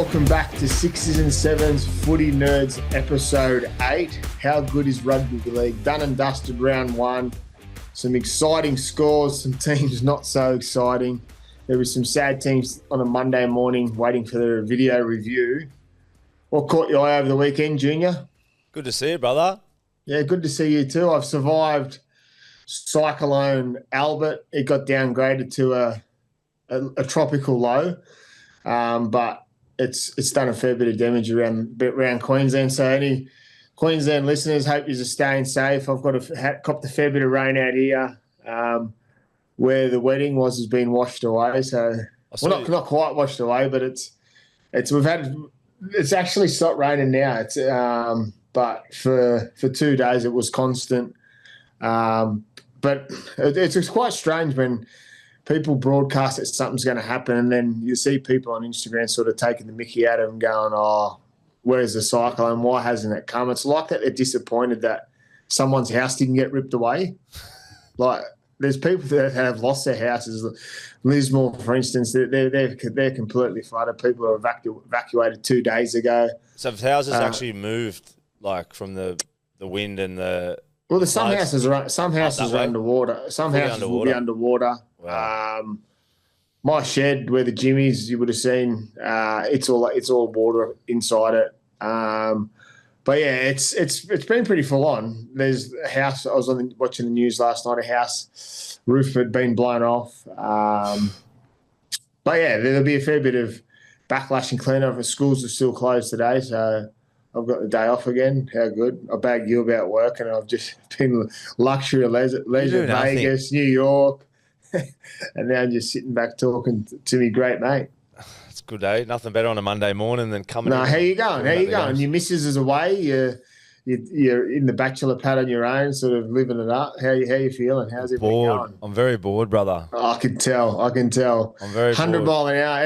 welcome back to Sixes and Sevens Footy Nerds episode 8. How good is Rugby League? Done and dusted round 1. Some exciting scores, some teams not so exciting. There were some sad teams on a Monday morning waiting for their video review. What caught your eye over the weekend, Junior? Good to see you, brother. Yeah, good to see you too. I've survived Cyclone Albert. It got downgraded to a tropical low, but it's done a fair bit of damage around Queensland. So any Queensland listeners, hope you're staying safe. I've copped a fair bit of rain out here. Where the wedding has been washed away. So not quite washed away, but it's actually stopped raining now. It's but for 2 days it was constant. But it's quite strange when people broadcast that something's going to happen, and then you see people on Instagram sort of taking the mickey out of them, going, "Oh, where's the cyclone? Why hasn't it come?" It's like that they're disappointed that someone's house didn't get ripped away. Like there's people that have lost their houses. Lismore, for instance, they're completely flooded. People are evacuated 2 days ago. So have houses actually moved, like from the wind and the? Well, some houses are underwater. Some houses will be underwater. Wow. My shed where the gym is, you would have seen, it's all water inside it. But yeah, it's been pretty full on. There's a house. I was watching the news last night. A house roof had been blown off. But yeah, there'll be a fair bit of backlash and cleanup. Schools are still closed today, so I've got the day off again. How good. I bagged you about work, and I've just been luxury leisure Vegas, New York, and now I'm just sitting back talking to me great mate. It's a good day. Nothing better on a Monday morning than coming. No, how you going? How you going? Your missus is away. You're in the bachelor pad on your own, sort of living it up. How you feeling? How's everything going? I'm very bored, brother. Oh, I can tell. I'm very 100 mile an hour.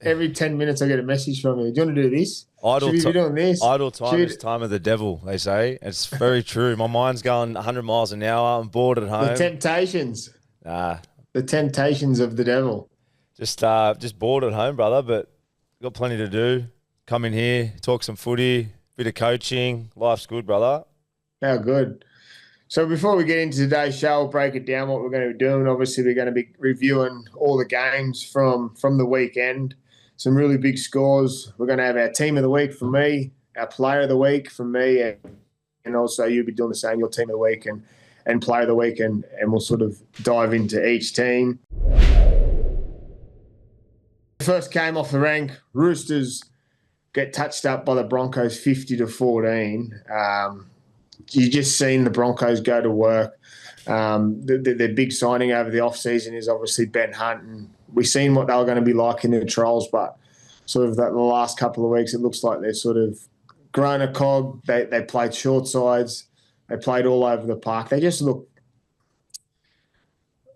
Every 10 minutes I get a message from you. Do you want to do this? Should we be doing this? Idle time is time of the devil, they say. It's very true. My mind's going 100 miles an hour. I'm bored at home. The temptations. The temptations of the devil. Just bored at home, brother, but got plenty to do. Come in here, talk some footy, bit of coaching. Life's good, brother. How good. So before we get into today's show, we'll break it down what we're going to be doing. Obviously, we're going to be reviewing all the games from the weekend. Some really big scores. We're going to have our team of the week for me, our player of the week for me, and also you'll be doing the same, your team of the week and player of the week, and we'll sort of dive into each team. First game off the rank, Roosters get touched up by the Broncos 50-14. You just seen the Broncos go to work. Their big signing over the off-season is obviously Ben Hunt, and we've seen what they were going to be like in the trials, but sort of the last couple of weeks, it looks like they're sort of grown a cog. They played short sides. They played all over the park. They just look,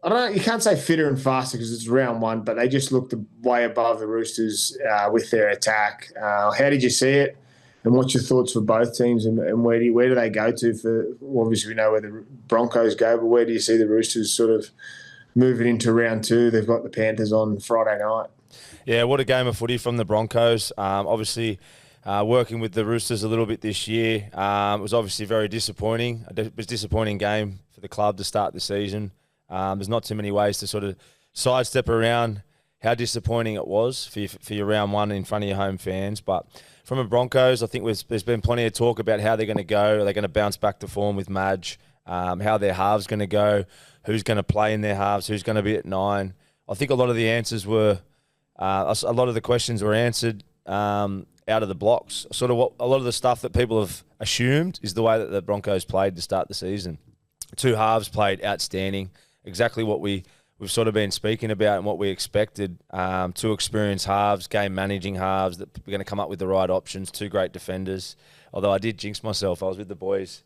I don't know, you can't say fitter and faster because it's round 1, but they just looked way above the Roosters with their attack. How did you see it? And what's your thoughts for both teams, and where do they go to for, obviously we know where the Broncos go, but where do you see the Roosters sort of moving into round 2? They've got the Panthers on Friday night. Yeah, what a game of footy from the Broncos. Obviously, working with the Roosters a little bit this year, it was obviously very disappointing. It was a disappointing game for the club to start the season. There's not too many ways to sort of sidestep around how disappointing it was for your round 1 in front of your home fans. But from the Broncos, I think there's been plenty of talk about how they're going to go. Are they going to bounce back to form with Madge? How their halves going to go? Who's going to play in their halves? Who's going to be at 9? I think a lot of the answers were, a lot of the questions were answered out of the blocks. Sort of what a lot of the stuff that people have assumed is the way that the Broncos played to start the season. 2 halves played outstanding, exactly what we've sort of been speaking about and what we expected. 2 experienced halves, game managing halves that were going to come up with the right options. 2 great defenders. Although I did jinx myself, I was with the boys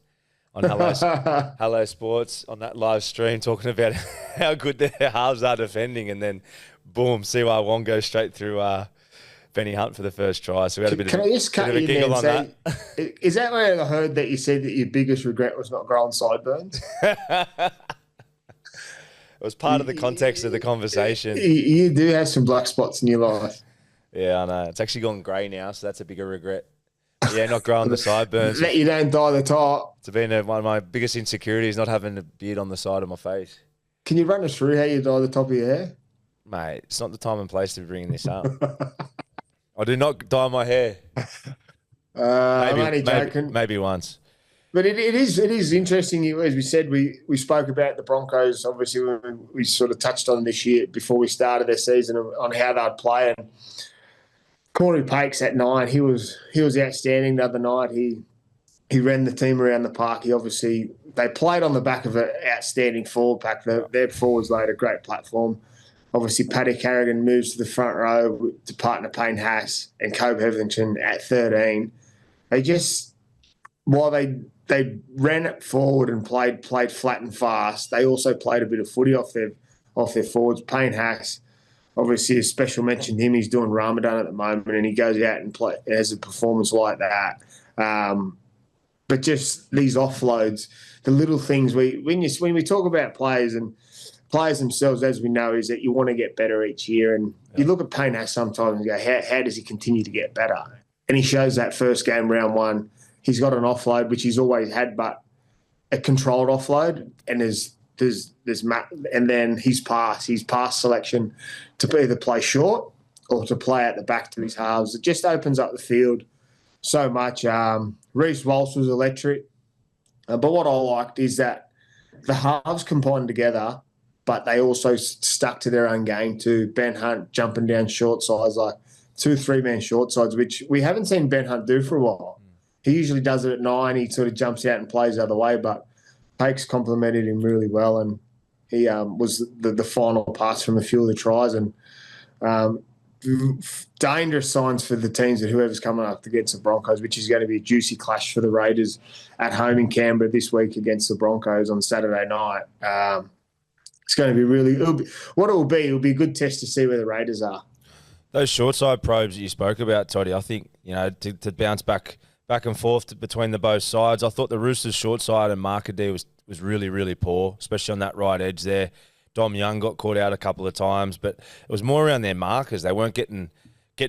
on Hello Sports on that live stream talking about how good their halves are defending, and then boom, Siwa Wong goes straight through Benny Hunt for the first try. So we had a bit of a giggle on that. Is that where I heard that you said that your biggest regret was not growing sideburns? It was part of the context of the conversation. You do have some black spots in your life. Yeah, I know. It's actually gone grey now, so that's a bigger regret. Yeah, not growing the sideburns. That you don't dye the top. It's been one of my biggest insecurities, not having a beard on the side of my face. Can you run us through how you dye the top of your hair? Mate, it's not the time and place to be bringing this up. I do not dye my hair. I'm only joking. Maybe once. But it is interesting. As we said, we spoke about the Broncos. Obviously, we sort of touched on this year before we started their season on how they'd play. And Corey Pakes at 9, he was outstanding the other night. He ran the team around the park. They played on the back of an outstanding forward pack. Their forwards laid a great platform. Obviously, Paddy Carrigan moves to the front row to partner Payne Haas and Cobe Hetherington at 13. While they ran it forward and played flat and fast, they also played a bit of footy off their forwards. Payne Haas, obviously a special mention to him. He's doing Ramadan at the moment, and he goes out and has a performance like that. But just these offloads, the little things when we talk about players and players themselves, as we know, is that you want to get better each year. And you look at Payne Haas sometimes and go, how does he continue to get better? And he shows that first game, round 1. He's got an offload, which he's always had, but a controlled offload, and and then his pass selection to either play short or to play at the back to his halves. It just opens up the field so much. Reece Walsh was electric, but what I liked is that the halves combined together, but they also stuck to their own game too. Ben Hunt jumping down short sides, like 2-3-man short sides, which we haven't seen Ben Hunt do for a while. He usually does it at 9. He sort of jumps out and plays the other way, but Pakes complimented him really well, and he was the final pass from a few of the tries. And dangerous signs for the teams that whoever's coming up against the Broncos, which is going to be a juicy clash for the Raiders at home in Canberra this week against the Broncos on Saturday night. It's going to be it'll be a good test to see where the Raiders are. Those short side probes that you spoke about, Toddy, I think, to bounce back and forth between the both sides. I thought the Roosters' short side and marker D was really, really poor, especially on that right edge there. Dom Young got caught out a couple of times, but it was more around their markers. They weren't getting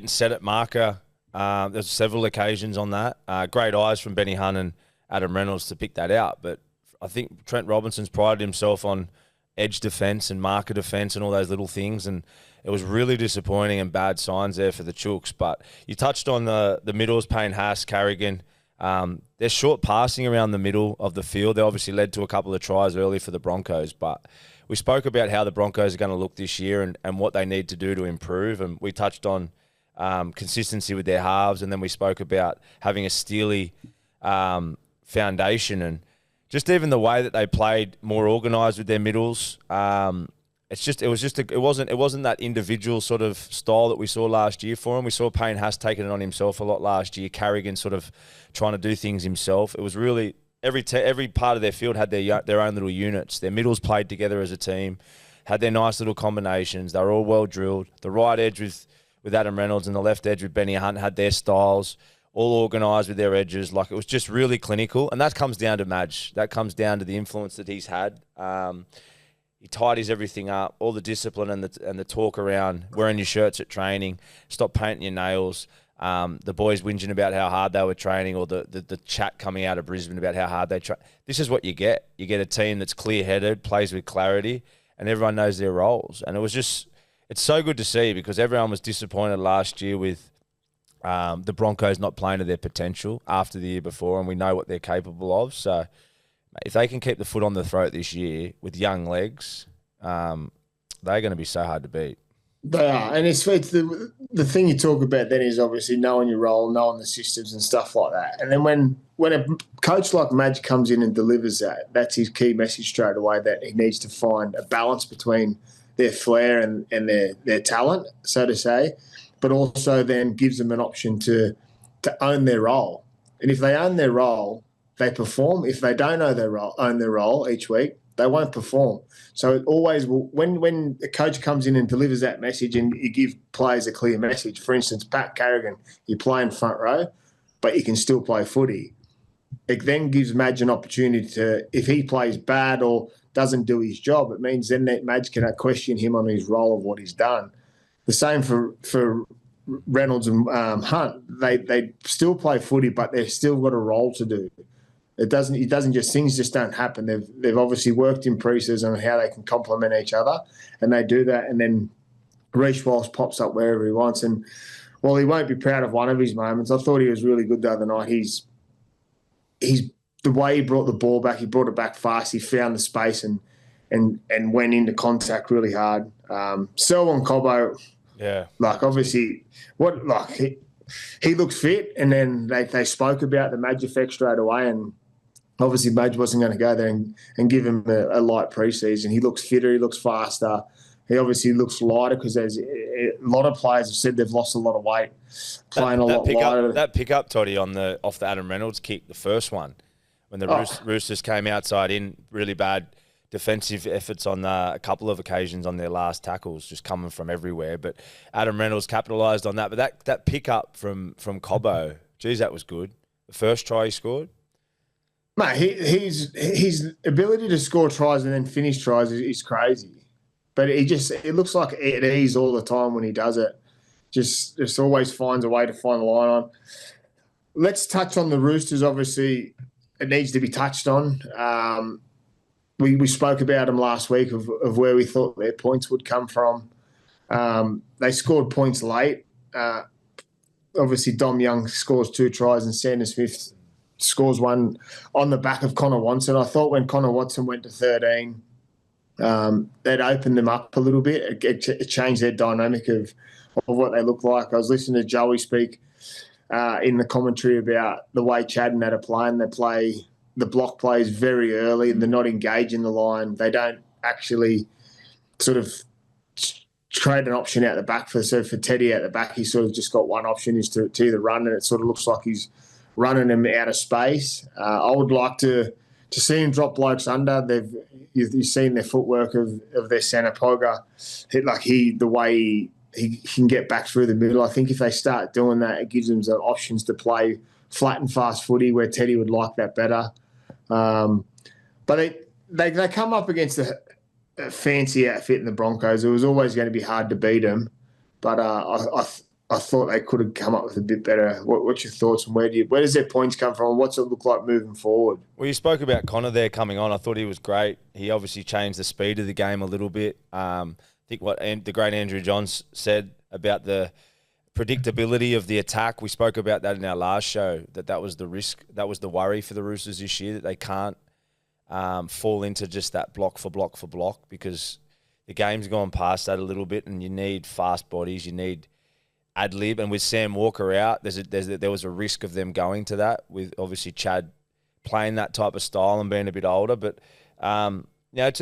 set at marker. There's several occasions on that. Great eyes from Benny Hunt and Adam Reynolds to pick that out. But I think Trent Robinson's prided himself on edge defence and marker defence and all those little things, and it was really disappointing and bad signs there for the Chooks. But you touched on the middles, Payne Haas, Carrigan. They're short passing around the middle of the field. They obviously led to a couple of tries early for the Broncos, but we spoke about how the Broncos are going to look this year and what they need to do to improve, and we touched on consistency with their halves, and then we spoke about having a steely foundation, and just even the way that they played more organised with their middles. It wasn't that individual sort of style that we saw last year for him. We saw Payne Haas taking it on himself a lot last year. Carrigan sort of trying to do things himself. It was really every part of their field had their own little units. Their middles played together as a team, had their nice little combinations. They were all well drilled. The right edge with Adam Reynolds and the left edge with Benny Hunt had their styles, all organised with their edges. Like, it was just really clinical, and that comes down to Madge. That comes down to the influence that he's had. He tidies everything up, all the discipline and the talk around wearing your shirts at training, stop painting your nails, the boys whinging about how hard they were training, or the chat coming out of Brisbane about how hard they train. This is what you get. You get a team that's clear-headed, plays with clarity, and everyone knows their roles. And it's so good to see, because everyone was disappointed last year with the Broncos not playing to their potential after the year before, and we know what they're capable of. So if they can keep the foot on the throat this year with young legs, they're going to be so hard to beat. They are. And it's the thing you talk about then is obviously knowing your role, knowing the systems and stuff like that. And then when a coach like Madge comes in and delivers that's his key message straight away, that he needs to find a balance between their flair and their talent, so to say, but also then gives them an option to own their role. And if they own their role, they perform. If they don't own their role each week, they won't perform. So it always will. When a coach comes in and delivers that message, and you give players a clear message, for instance, Pat Carrigan, you play in front row, but you can still play footy. It then gives Madge an opportunity to, if he plays bad or doesn't do his job, it means then that Madge cannot question him on his role of what he's done. The same for Reynolds and Hunt, they still play footy, but they've still got a role to do. It doesn't just, things just don't happen. They've obviously worked in pre-season on how they can complement each other, and they do that. And then Reece Walsh pops up wherever he wants. And while he won't be proud of one of his moments, I thought he was really good the other night. He's the way he brought the ball back, he brought it back fast. He found the space and went into contact really hard. Selwyn Cobbo, yeah, like obviously, he looks fit, and then they spoke about the Madge effect straight away, and obviously Madge wasn't going to go there and give him a light pre-season. He looks fitter, he looks faster. He obviously looks lighter because there's a lot of players have said they've lost a lot of weight, playing a lot lighter. That pickup, Toddy, off the Adam Reynolds kick, the first one, when the Roosters came outside in, really bad defensive efforts on a couple of occasions on their last tackles, just coming from everywhere. But Adam Reynolds capitalised on that. But that pickup from Cobbo, geez, that was good. The first try he scored. Mate, his ability to score tries and then finish tries is crazy. But it looks like at ease all the time when he does it. Just always finds a way to find the line on. Let's touch on the Roosters. Obviously, it needs to be touched on. We spoke about them last week of where we thought their points would come from. They scored points late. Obviously, Dom Young scores 2 tries and Sanders Smith scores one on the back of Connor Watson. I thought when Connor Watson went to 13, they'd opened them up a little bit. It changed their dynamic of what they look like. I was listening to Joey speak in the commentary about the way Chad and Nat are playing. The block plays very early, and they're not engaging the line. They don't actually sort of trade an option out the back. For Teddy out the back, he's sort of just got one option, is to either run, and it sort of looks like he's running him out of space. I would like to see him drop blokes under. You've seen their footwork of their centre Pogger. The way he can get back through the middle. I think if they start doing that, it gives them the options to play flat and fast footy, where Teddy would like that better. But they come up against a fancy outfit in the Broncos. It was always going to be hard to beat them, but I thought they could have come up with a bit better. What's your thoughts, and where does their points come from? What's it look like moving forward? Well, you spoke about Connor there coming on. I thought he was great. He obviously changed the speed of the game a little bit. I think what the great Andrew Johns said about the predictability of the attack. We spoke about that in our last show, that was the risk, that was the worry for the Roosters this year, that they can't fall into just that block for block for block, because the game's gone past that a little bit, and you need fast bodies, you need ad-lib, and with Sam Walker out, there was a risk of them going to that, with obviously Chad playing that type of style and being a bit older. But to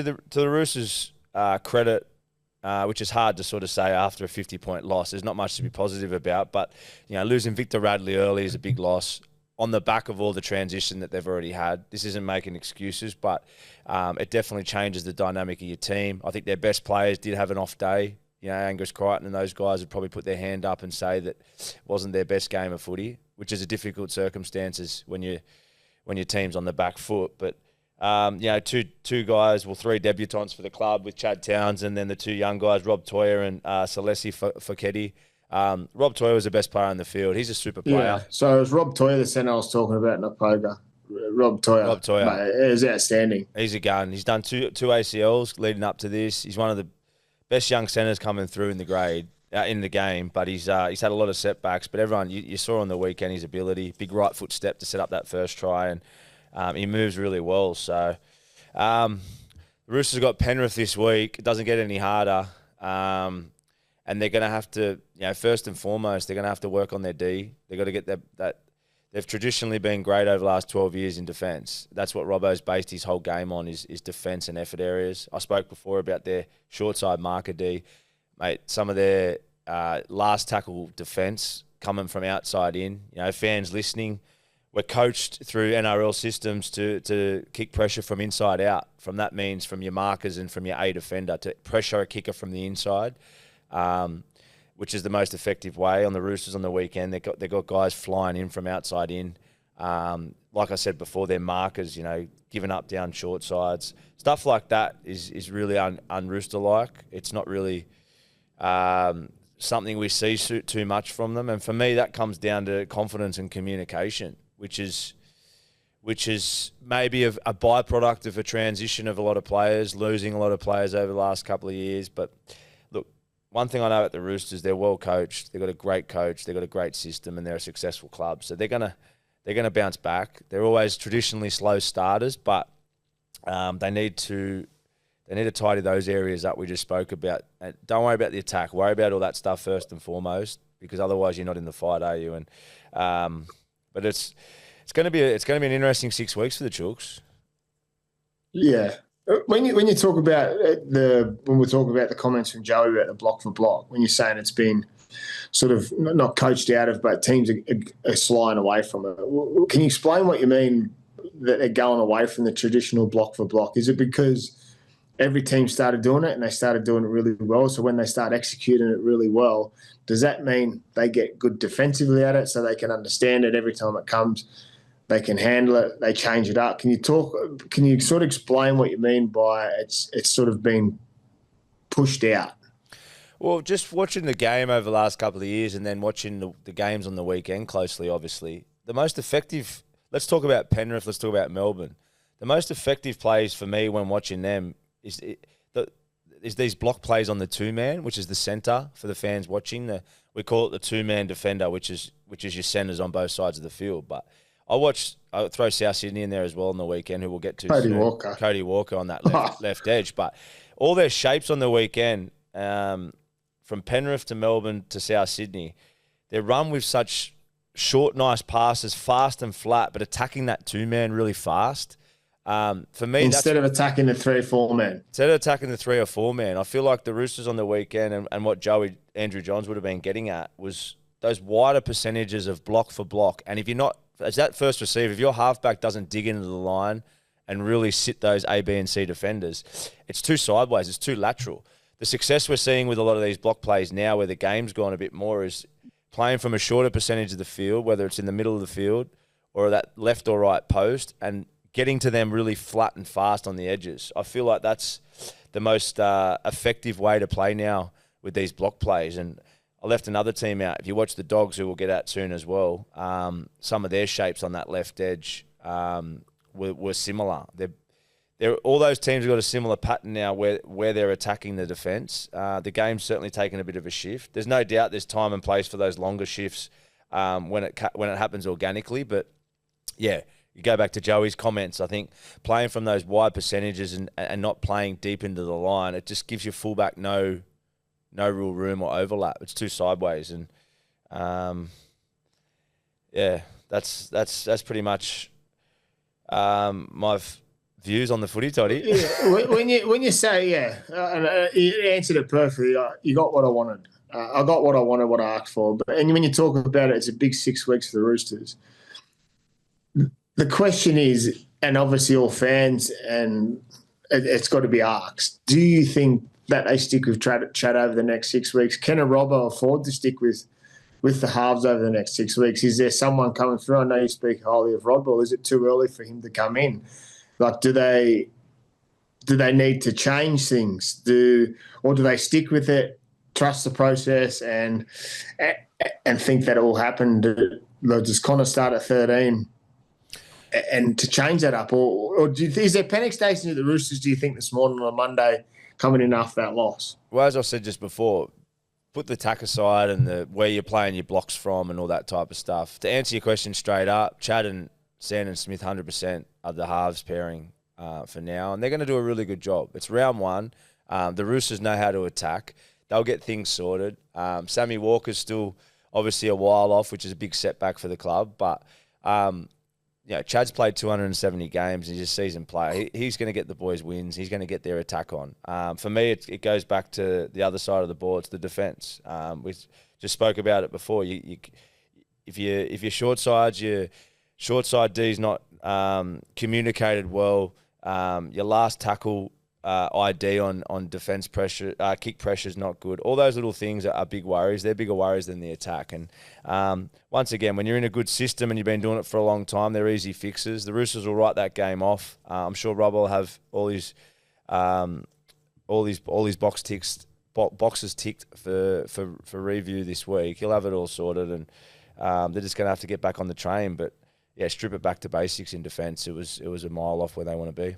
the Roosters' credit, which is hard to sort of say after a 50-point loss. There's not much to be positive about, but losing Victor Radley early is a big loss on the back of all the transition that they've already had. This isn't making excuses, but it definitely changes the dynamic of your team. I think their best players did have an off day. Angus Crichton and those guys would probably put their hand up and say that it wasn't their best game of footy, which is a difficult circumstances when your team's on the back foot. But two guys, three debutants for the club with Chad Towns, and then the two young guys, Rob Toyer and Salesi Foketi. Rob Toyer was the best player on the field. He's a super player. Yeah, so it was Rob Toyer, the centre I was talking about, not Poga. Rob Toyer. Mate, it was outstanding. He's a gun. He's done two ACLs leading up to this. He's one of the best young centres coming through in the game, but he's had a lot of setbacks. But everyone, you saw on the weekend his ability, big right foot step to set up that first try, and he moves really well. So the Roosters got Penrith this week. It doesn't get any harder. And they're going to have to, first and foremost, they're going to have to work on their D. They've got to get that. They've traditionally been great over the last 12 years in defence. That's what Robbo's based his whole game on, is defence and effort areas. I spoke before about their short side marker D. Mate, some of their last tackle defence coming from outside in. Fans listening, we're coached through NRL systems to kick pressure from inside out. That means from your markers and from your A defender to pressure a kicker from the inside. Which is the most effective way. On the Roosters on the weekend, they got guys flying in from outside in. Like I said before, their markers, giving up down short sides. Stuff like that is really un-Rooster-like. It's not really something we see too much from them. And for me, that comes down to confidence and communication, which is maybe a byproduct of a transition of a lot of players, losing a lot of players over the last couple of years. But look, one thing I know about the Roosters, they're well coached. They've got a great coach. They've got a great system, and they're a successful club. So they're gonna bounce back. They're always traditionally slow starters, but they need to tidy those areas up we just spoke about. And don't worry about the attack. Worry about all that stuff first and foremost, because otherwise you're not in the fight, are you? And but it's going to be an interesting 6 weeks for the Chooks. Yeah. When you talk about when we're talking about the comments from Joey about the block for block, when you're saying it's been sort of not coached out of, but teams are sliding away from it, can you explain what you mean that they're going away from the traditional block for block? Is it because every team started doing it and they started doing it really well? So when they start executing it really well, does that mean they get good defensively at it so they can understand it every time it comes? They can handle it. They change it up. Can you sort of explain what you mean by it's sort of been pushed out? Well, just watching the game over the last couple of years and then watching the games on the weekend closely, obviously, the most effective – let's talk about Penrith, let's talk about Melbourne. The most effective plays for me when watching them is these block plays on the two-man, which is the centre for the fans watching. We call it the two-man defender, which is your centres on both sides of the field. But I'll throw South Sydney in there as well on the weekend, who we'll get to Cody soon. Walker. Cody Walker on that left edge. But all their shapes on the weekend, from Penrith to Melbourne to South Sydney, they're run with such short, nice passes, fast and flat, but attacking that two-man really fast. For me, instead of attacking the 3 or 4 man. Instead of attacking the 3 or 4 man, I feel like the Roosters on the weekend and what Andrew Johns would have been getting at was those wider percentages of block for block. And if you're not, as that first receiver, if your halfback doesn't dig into the line and really sit those A, B, and C defenders, it's too sideways, it's too lateral. The success we're seeing with a lot of these block plays now, where the game's gone a bit more, is playing from a shorter percentage of the field, whether it's in the middle of the field or that left or right post, and getting to them really flat and fast on the edges. I feel like that's the most effective way to play now with these block plays. And I left another team out. If you watch the Dogs, who we'll get at soon as well, some of their shapes on that left edge were similar. All those teams have got a similar pattern now where they're attacking the defence. The game's certainly taken a bit of a shift. There's no doubt there's time and place for those longer shifts when it happens organically. But, yeah, you go back to Joey's comments. I think playing from those wide percentages and not playing deep into the line, it just gives your fullback no real room or overlap. It's too sideways. And, yeah, that's pretty much my views on the footy, Toddy. Yeah, when you say, you answered it perfectly. You got what I wanted. I got what I wanted, what I asked for. And when you talk about it, it's a big 6 weeks for the Roosters. The question is, and obviously all fans, and it's got to be asked, do you think that they stick with Chad over the next 6 weeks? Can a Robbo afford to stick with the halves over the next 6 weeks? Is there someone coming through? I know you speak highly of Rodwell. Or is it too early for him to come in? Like, do they need to change things? Or do they stick with it, trust the process, and think that it will happen? Does Connor start at 13? And to change that up, or is there panic stations at the Roosters, do you think, this morning on Monday coming in after that loss? Well, as I said just before, put the attack aside and where you're playing your blocks from and all that type of stuff. To answer your question straight up, Chad and Sandon Smith 100% are the halves pairing for now, and they're going to do a really good job. It's round one. The Roosters know how to attack. They'll get things sorted. Sammy Walker's still obviously a while off, which is a big setback for the club, but Chad's played 270 games. He's a seasoned player. He's going to get the boys wins. He's going to get their attack on. For me, it goes back to the other side of the ball. It's the defence. We just spoke about it before. If your short side D's not communicated well, your last tackle ID on defence pressure, kick pressure is not good. All those little things are big worries. They're bigger worries than the attack. And once again, when you're in a good system and you've been doing it for a long time, they're easy fixes. The Roosters will write that game off. I'm sure Rob will have all his box ticks boxes ticked for review this week. He'll have it all sorted, and they're just going to have to get back on the train. But yeah, strip it back to basics in defence. It was a mile off where they want to be.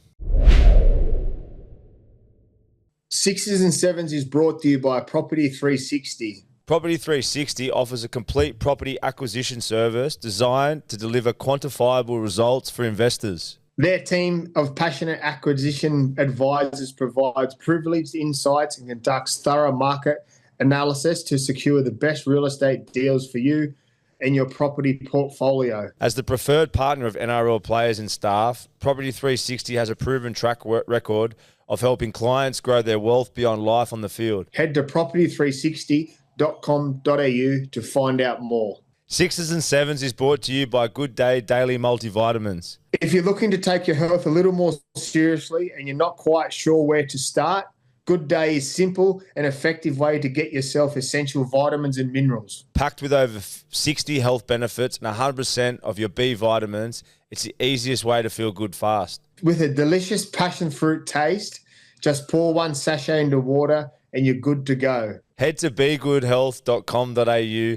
Sixes and Sevens is brought to you by Property 360. Property 360 offers a complete property acquisition service designed to deliver quantifiable results for investors. Their team of passionate acquisition advisors provides privileged insights and conducts thorough market analysis to secure the best real estate deals for you and your property portfolio. As the preferred partner of NRL players and staff, Property 360 has a proven track record of helping clients grow their wealth beyond life on the field. Head to property360.com.au to find out more. Sixes and Sevens is brought to you by Good Day Daily Multivitamins. If you're looking to take your health a little more seriously and you're not quite sure where to start, Good Day is simple and effective way to get yourself essential vitamins and minerals. Packed with over 60 health benefits and 100% of your B vitamins, it's the easiest way to feel good fast. With a delicious passion fruit taste, just pour one sachet into water and you're good to go. Head to begoodhealth.com.au.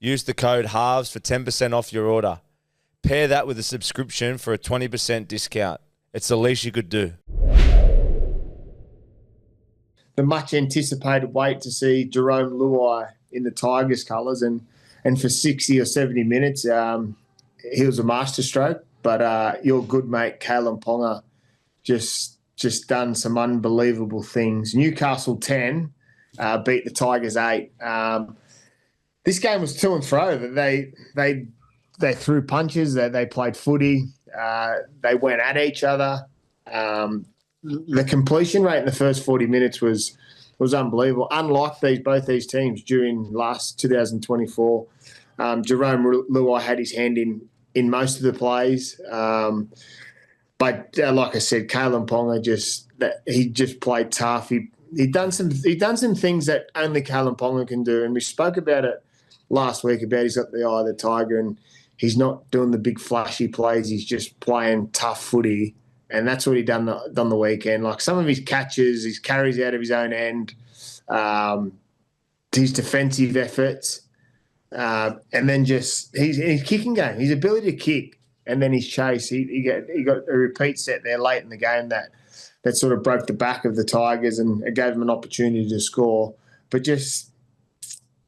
Use the code HALVES for 10% off your order. Pair that with a subscription for a 20% discount. It's the least you could do. The much anticipated wait to see Jerome Luai in the Tigers colours and for 60 or 70 minutes, he was a masterstroke. But your good mate, Kalen Ponga, just done some unbelievable things. Newcastle 10 beat the Tigers 8. This game was to and fro. They threw punches. They played footy. They went at each other. The completion rate in the first 40 minutes was unbelievable. Unlike both these teams during last 2024, Jerome Luai had his hand in most of the plays. But like I said, Kalen Ponga he just played tough. He done some things that only Kalen Ponga can do, and we spoke about it last week about he's got the eye of the tiger and he's not doing the big flashy plays. He's just playing tough footy, and that's what he done the weekend. Like some of his catches, his carries out of his own end, his defensive efforts, and then just his kicking game, his ability to kick, and then his chase. He got a repeat set there late in the game that sort of broke the back of the Tigers and it gave them an opportunity to score. But just,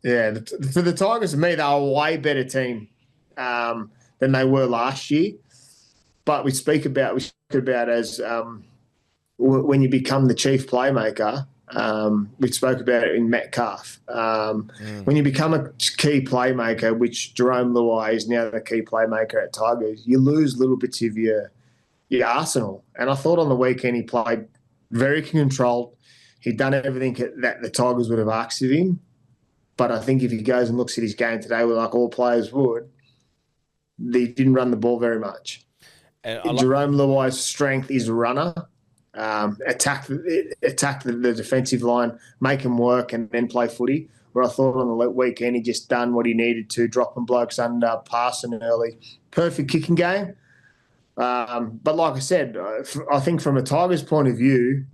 yeah, for the Tigers, to me, they were a way better team than they were last year. But we speak about as when you become the chief playmaker. We spoke about it in Metcalf. When you become a key playmaker, which Jerome Luai is now the key playmaker at Tigers, you lose little bits of your arsenal. And I thought on the weekend he played very controlled. He'd done everything that the Tigers would have asked of him. But I think if he goes and looks at his game today, like all players would, they didn't run the ball very much. And Jerome Luai's strength is runner. Attack the defensive line, make him work, and then play footy. Where I thought on the weekend he just done what he needed to, dropping blokes under, passing early. Perfect kicking game. But like I said, I think from a Tigers point of view,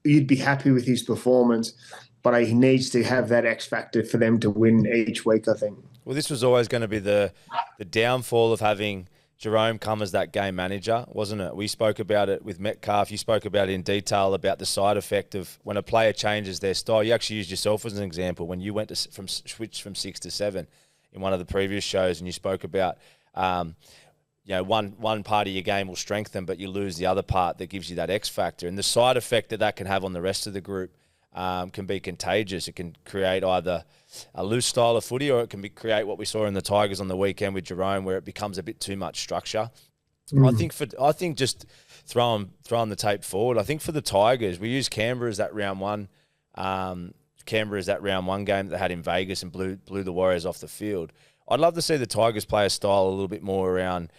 you'd be happy with his performance, but he needs to have that X factor for them to win each week, I think. Well, this was always going to be the downfall of having Jerome come as that game manager, wasn't it? We spoke about it with Metcalf. You spoke about it in detail about the side effect of when a player changes their style. You actually used yourself as an example when you went to switch from 6 to 7 in one of the previous shows, and you spoke about one part of your game will strengthen, but you lose the other part that gives you that X factor. And the side effect that can have on the rest of the group can be contagious. It can create either a loose style of footy, or it can create what we saw in the Tigers on the weekend with Jerome, where it becomes a bit too much structure. I think just throwing the tape forward. I think for the Tigers, we used Canberra as that round one. Canberra is that round one game that they had in Vegas and blew the Warriors off the field. I'd love to see the Tigers play a style a little bit more around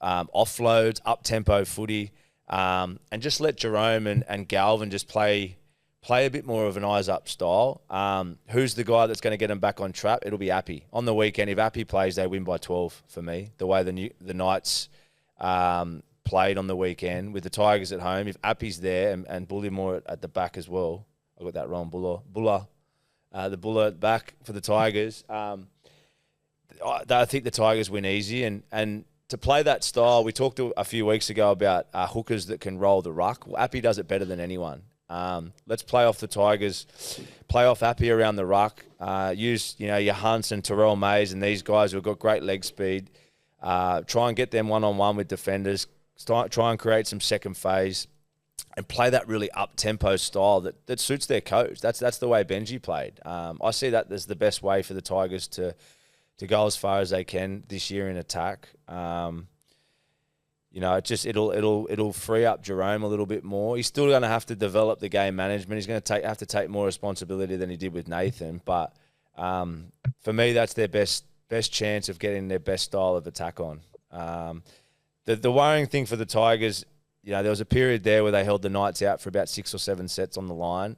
offloads, up-tempo footy, and just let Jerome and Galvin just play a bit more of an eyes-up style. Who's the guy that's going to get them back on track? It'll be Appy. On the weekend, if Appy plays, they win by 12 for me, the way the Knights played on the weekend with the Tigers at home. If Appy's there and Bullymore at the back as well, I got that wrong. Buller, the Buller back for the Tigers. I think the Tigers win easy, and to play that style, we talked a few weeks ago about hookers that can roll the ruck. Well, Appy does it better than anyone. Let's play off the Tigers, play off Appy around the ruck. Use your Hunts and Terrell Mays and these guys who have got great leg speed. Try and get them one-on-one with defenders. Try and create some second phase, and play that really up-tempo style that suits their coach. That's the way Benji played. I see that as the best way for the Tigers to go as far as they can this year in attack. It'll free up Jerome a little bit more. He's still going to have to develop the game management. He's going to have to take more responsibility than he did with Nathan. But for me, that's their best chance of getting their best style of attack on. The worrying thing for the Tigers, there was a period there where they held the Knights out for about 6 or 7 sets on the line.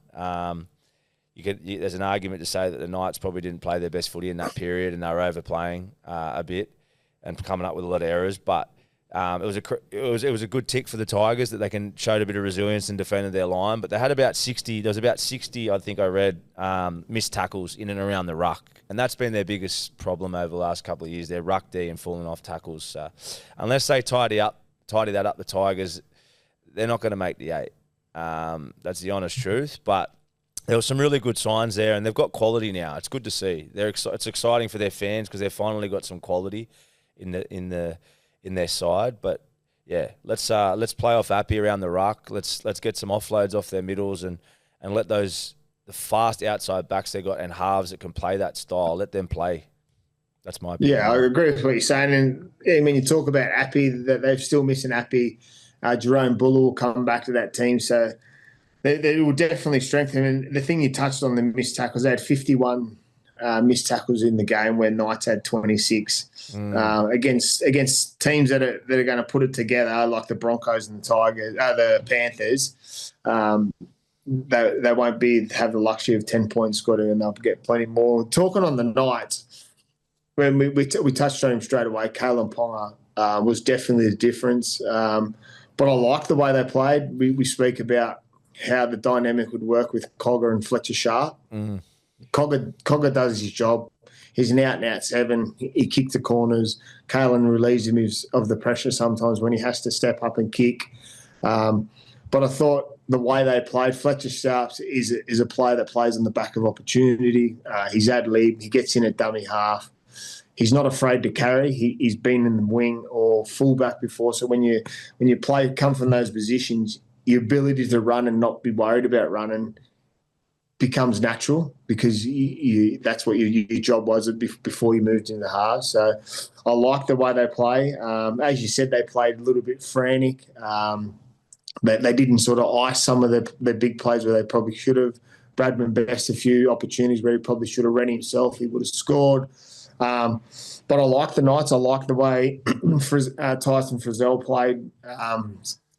There's an argument to say that the Knights probably didn't play their best footy in that period, and they were overplaying a bit and coming up with a lot of errors. But it was a good tick for the Tigers that they showed a bit of resilience and defended their line. But they had about 60. There was about 60, I think I read, missed tackles in and around the ruck, and that's been their biggest problem over the last couple of years. Their ruck D and falling off tackles. So unless they tidy that up, the Tigers, they're not going to make the 8. That's the honest truth. But there were some really good signs there, and they've got quality now. It's good to see. It's exciting for their fans because they've finally got some quality in their side. But yeah, let's play off Appy around the ruck. Let's get some offloads off their middles and let the fast outside backs they got and halves that can play that style. Let them play. That's my opinion. Yeah, I agree with what you're saying. And you talk about Appy, that they're still missing Appy. Jerome Buller will come back to that team, so they will definitely strengthen. And the thing you touched on, the missed tackles, they had 51 missed tackles in the game where Knights had 26 against teams that are going to put it together, like the Broncos and the Panthers. They won't have the luxury of 10 points scored, and they'll get plenty more. Talking on the Knights, when we touched on him straight away, Kalen Ponga was definitely the difference. But I like the way they played. We speak about how the dynamic would work with Cogger and Fletcher Sharp. Mm. Cogger does his job. He's an out-and-out 7. He kicked the corners. Kalen relieves him of the pressure sometimes when he has to step up and kick. But I thought the way they played, Fletcher Sharp is a player that plays on the back of opportunity. He's ad-lib. He gets in at dummy half. He's not afraid to carry. He's been in the wing or fullback before. So when you come from those positions, your ability to run and not be worried about running becomes natural because that's what your job was before you moved into half. So I like the way they play. As you said, they played a little bit frantic. They didn't sort of ice some of the big plays where they probably should have. Bradman Best a few opportunities where he probably should have ran himself. He would have scored. But I like the Knights. I like the way Tyson Frizzell played.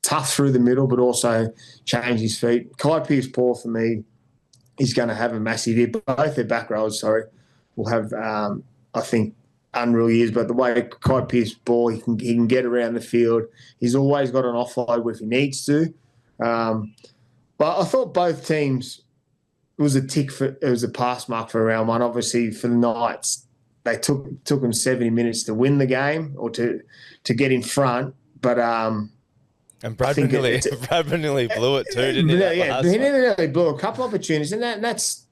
Tough through the middle, but also changed his feet. Kai Pearce-Paul, for me, is going to have a massive year. Both their back rows, will have, I think, unreal years. But the way Kai Pearce-Paul, he can get around the field. He's always got an offload if he needs to. But I thought both teams, it was a pass mark for round 1. Obviously, for the Knights, they took them 70 minutes to win the game or to get in front. But and Bradman nearly blew it too, didn't he? Yeah, he nearly blew a couple of opportunities, and that's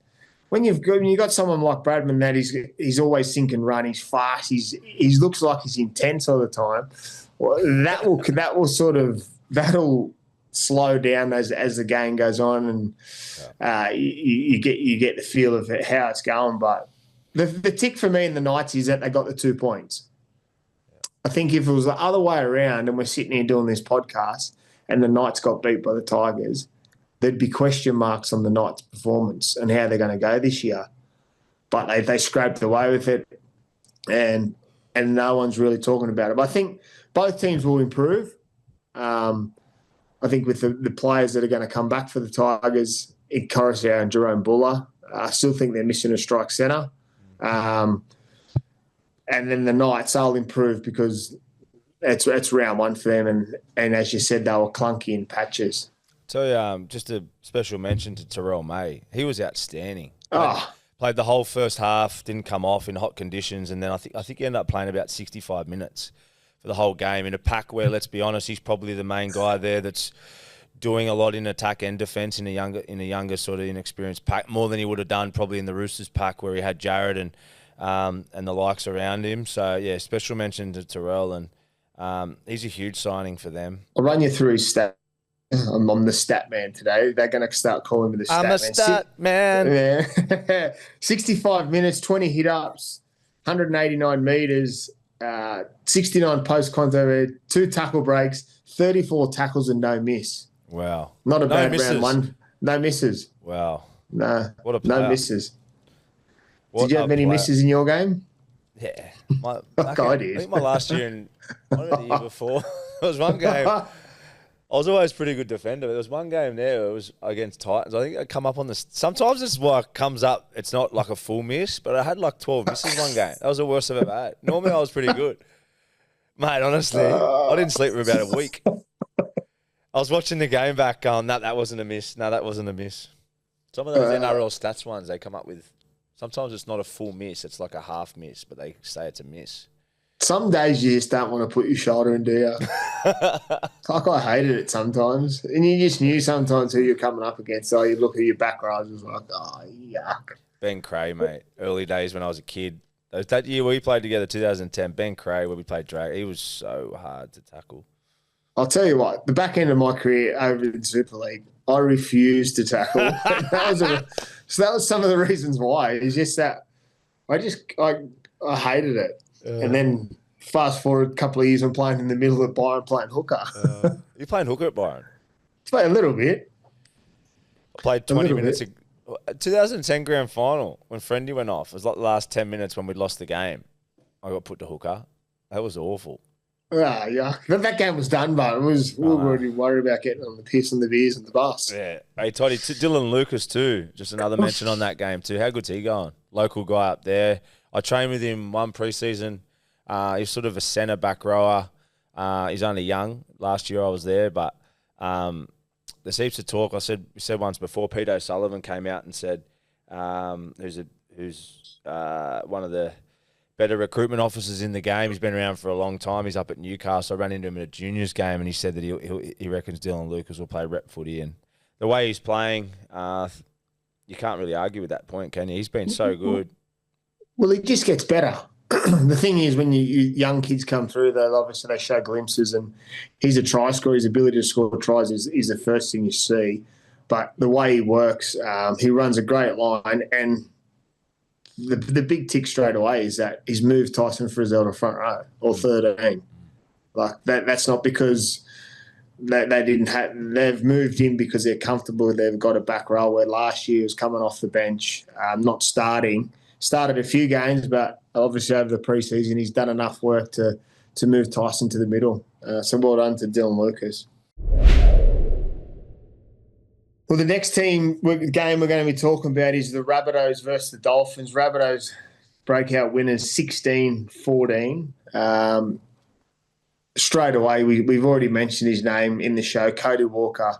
when you've got someone like Bradman that he's always sink and run. He's fast. He looks like he's intense all the time. Well, that'll slow down as the game goes on, and you get the feel of how it's going. But the tick for me in the Knights is that they got the 2 points. I think if it was the other way around and we're sitting here doing this podcast and the Knights got beat by the Tigers, there'd be question marks on the Knights' performance and how they're going to go this year. But they scraped away with it, and no one's really talking about it. But I think both teams will improve. I think with the players that are going to come back for the Tigers, Coruscant and Jerome Buller, I still think they're missing a strike centre. And then the Knights, they'll improve because it's round 1 for them. And as you said, they were clunky in patches. Tell you, just a special mention to Terrell May. He was outstanding. Oh, Played the whole first half, didn't come off in hot conditions, and then I think he ended up playing about 65 minutes for the whole game in a pack where, let's be honest, he's probably the main guy there that's doing a lot in attack and defence in a younger sort of inexperienced pack, more than he would have done probably in the Roosters pack where he had Jared and the likes around him. So yeah, special mention to Terrell, and he's a huge signing for them. I'll run you through his stat. I'm the stat man today. They're going to start calling me the stat man. I'm a stat man. Yeah. 65 minutes, 20 hit-ups, 189 metres, 69 post-contact, 2 tackle breaks, 34 tackles and no miss. Wow. Not a bad round one. No misses. Wow. No. What a player. No misses. Did you have any misses in your game? Yeah. I did. I think my last year and the year before, there was one game. I was always a pretty good defender. There was one game there. It was against Titans. I think I come up on this. Sometimes it's what comes up. It's not like a full miss, but I had like 12 misses one game. That was the worst I've ever had. Normally I was pretty good, mate. Honestly, I didn't sleep for about a week. I was watching the game back, going, "No, that wasn't a miss. No, that wasn't a miss." Some of those NRL stats ones they come up with. Sometimes it's not a full miss. It's like a half miss, but they say it's a miss. Some days you just don't want to put your shoulder in, do you? Like I hated it sometimes. And you just knew sometimes who you're coming up against. So you look at your back rows, it was like, oh, yuck. Ben Cray, mate. Early days when I was a kid. That year we played together, 2010, Ben Cray, where we played Drake, he was so hard to tackle. I'll tell you what, the back end of my career over in Super League, I refused to tackle. So that was some of the reasons why. It's just that I hated it. And then fast forward a couple of years, I'm playing in the middle of Byron playing hooker. You're playing hooker at Byron? Play a little bit. I played 20 minutes. 2010 grand final when Friendy went off. It was like the last 10 minutes when we'd lost the game. I got put to hooker. That was awful. Yeah. That game was done, but we were already worried about getting on the piss and the beers and the bus. Yeah. Hey, Toddy, Dylan Lucas too. Just another mention on that game too. How good's he going? Local guy up there. I trained with him one preseason. He's sort of a centre back rower. He's only young. Last year I was there, but there's heaps of talk. We said once before, Pete O'Sullivan came out and said, who's one of the better recruitment officers in the game. He's been around for a long time. He's up at Newcastle. I ran into him at a juniors game, and he said that he reckons Dylan Lucas will play rep footy. And the way he's playing, you can't really argue with that point, can you? He's been so good. Well, it just gets better. The thing is, when you young kids come through, obviously they show glimpses, and he's a try scorer. His ability to score tries is the first thing you see. But the way he works, he runs a great line, and the big tick straight away is that he's moved Tyson Frizzell to front row or 13. Like that's not because they've moved him because they're comfortable. They've got a back row where last year he was coming off the bench, not starting. Started a few games, but obviously over the preseason he's done enough work to move Tyson to the middle. So well done to Dylan Lucas. Well, the next game we're going to be talking about is the Rabbitohs versus the Dolphins. Rabbitohs breakout winners 16-14. Straight away, we've already mentioned his name in the show. Cody Walker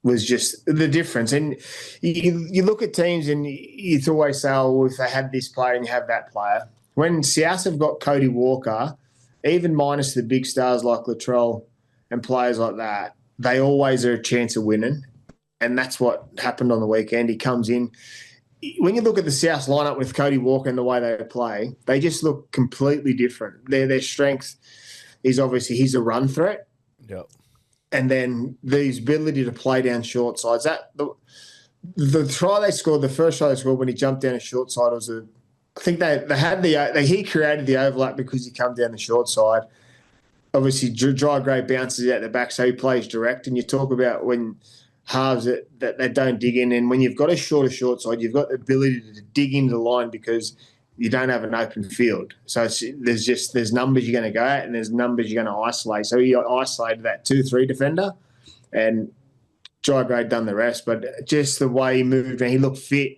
was just the difference. And you look at teams and you always say, oh, if they had this player and you have that player. When South have got Cody Walker, even minus the big stars like Latrell and players like that, they always are a chance of winning. And that's what happened on the weekend. He comes in. When you look at the South lineup with Cody Walker and the way they play, they just look completely different. Their strength is obviously he's a run threat. Yep. And then the ability to play down short sides. The try they scored, the first try they scored when he jumped down a short side was I think he created the overlap because he come down the short side. Obviously, Dry Gray bounces out the back, so he plays direct. And you talk about when halves that they don't dig in, and when you've got a short side, you've got the ability to dig into the line because you don't have an open field. So there's numbers you're going to go at and there's numbers you're going to isolate. So he isolated that 2-3 defender and Dry Gray done the rest. But just the way he moved and he looked fit.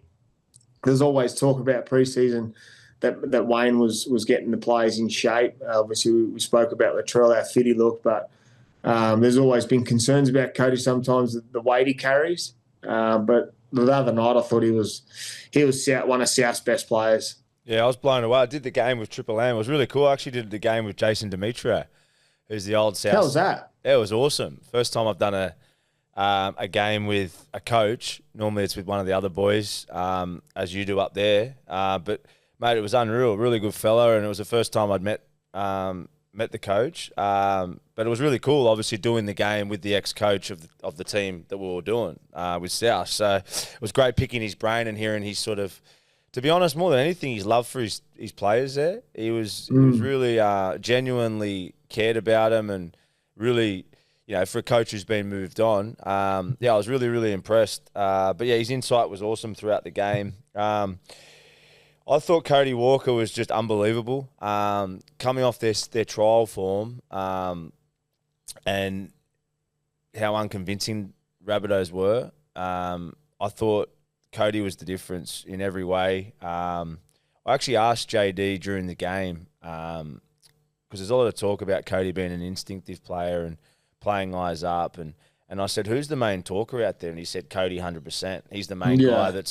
There's always talk about preseason that Wayne was getting the players in shape. Obviously, we spoke about Latrell, how fit he looked, but There's always been concerns about Cody sometimes, the weight he carries. But the other night I thought he was one of South's best players. Yeah, I was blown away. I did the game with Triple M. It was really cool. I actually did the game with Jason Demetrio, who's the old South. How was that? Yeah, it was awesome. First time I've done a game with a coach. Normally it's with one of the other boys, as you do up there. But mate, it was unreal. Really good fella, and it was the first time I'd met the coach. But it was really cool, obviously, doing the game with the ex-coach of the team that we were doing with South. So it was great picking his brain and hearing his sort of, to be honest, more than anything, his love for his players there. He was really genuinely cared about them, and really, for a coach who's been moved on, I was really, really impressed. But yeah, his insight was awesome throughout the game. I thought Cody Walker was just unbelievable. Coming off their trial form, and how unconvincing Rabbitohs were, I thought Cody was the difference in every way. I actually asked JD during the game, because there's a lot of talk about Cody being an instinctive player and playing eyes up, and I said, who's the main talker out there? And he said, Cody, 100%. He's the main guy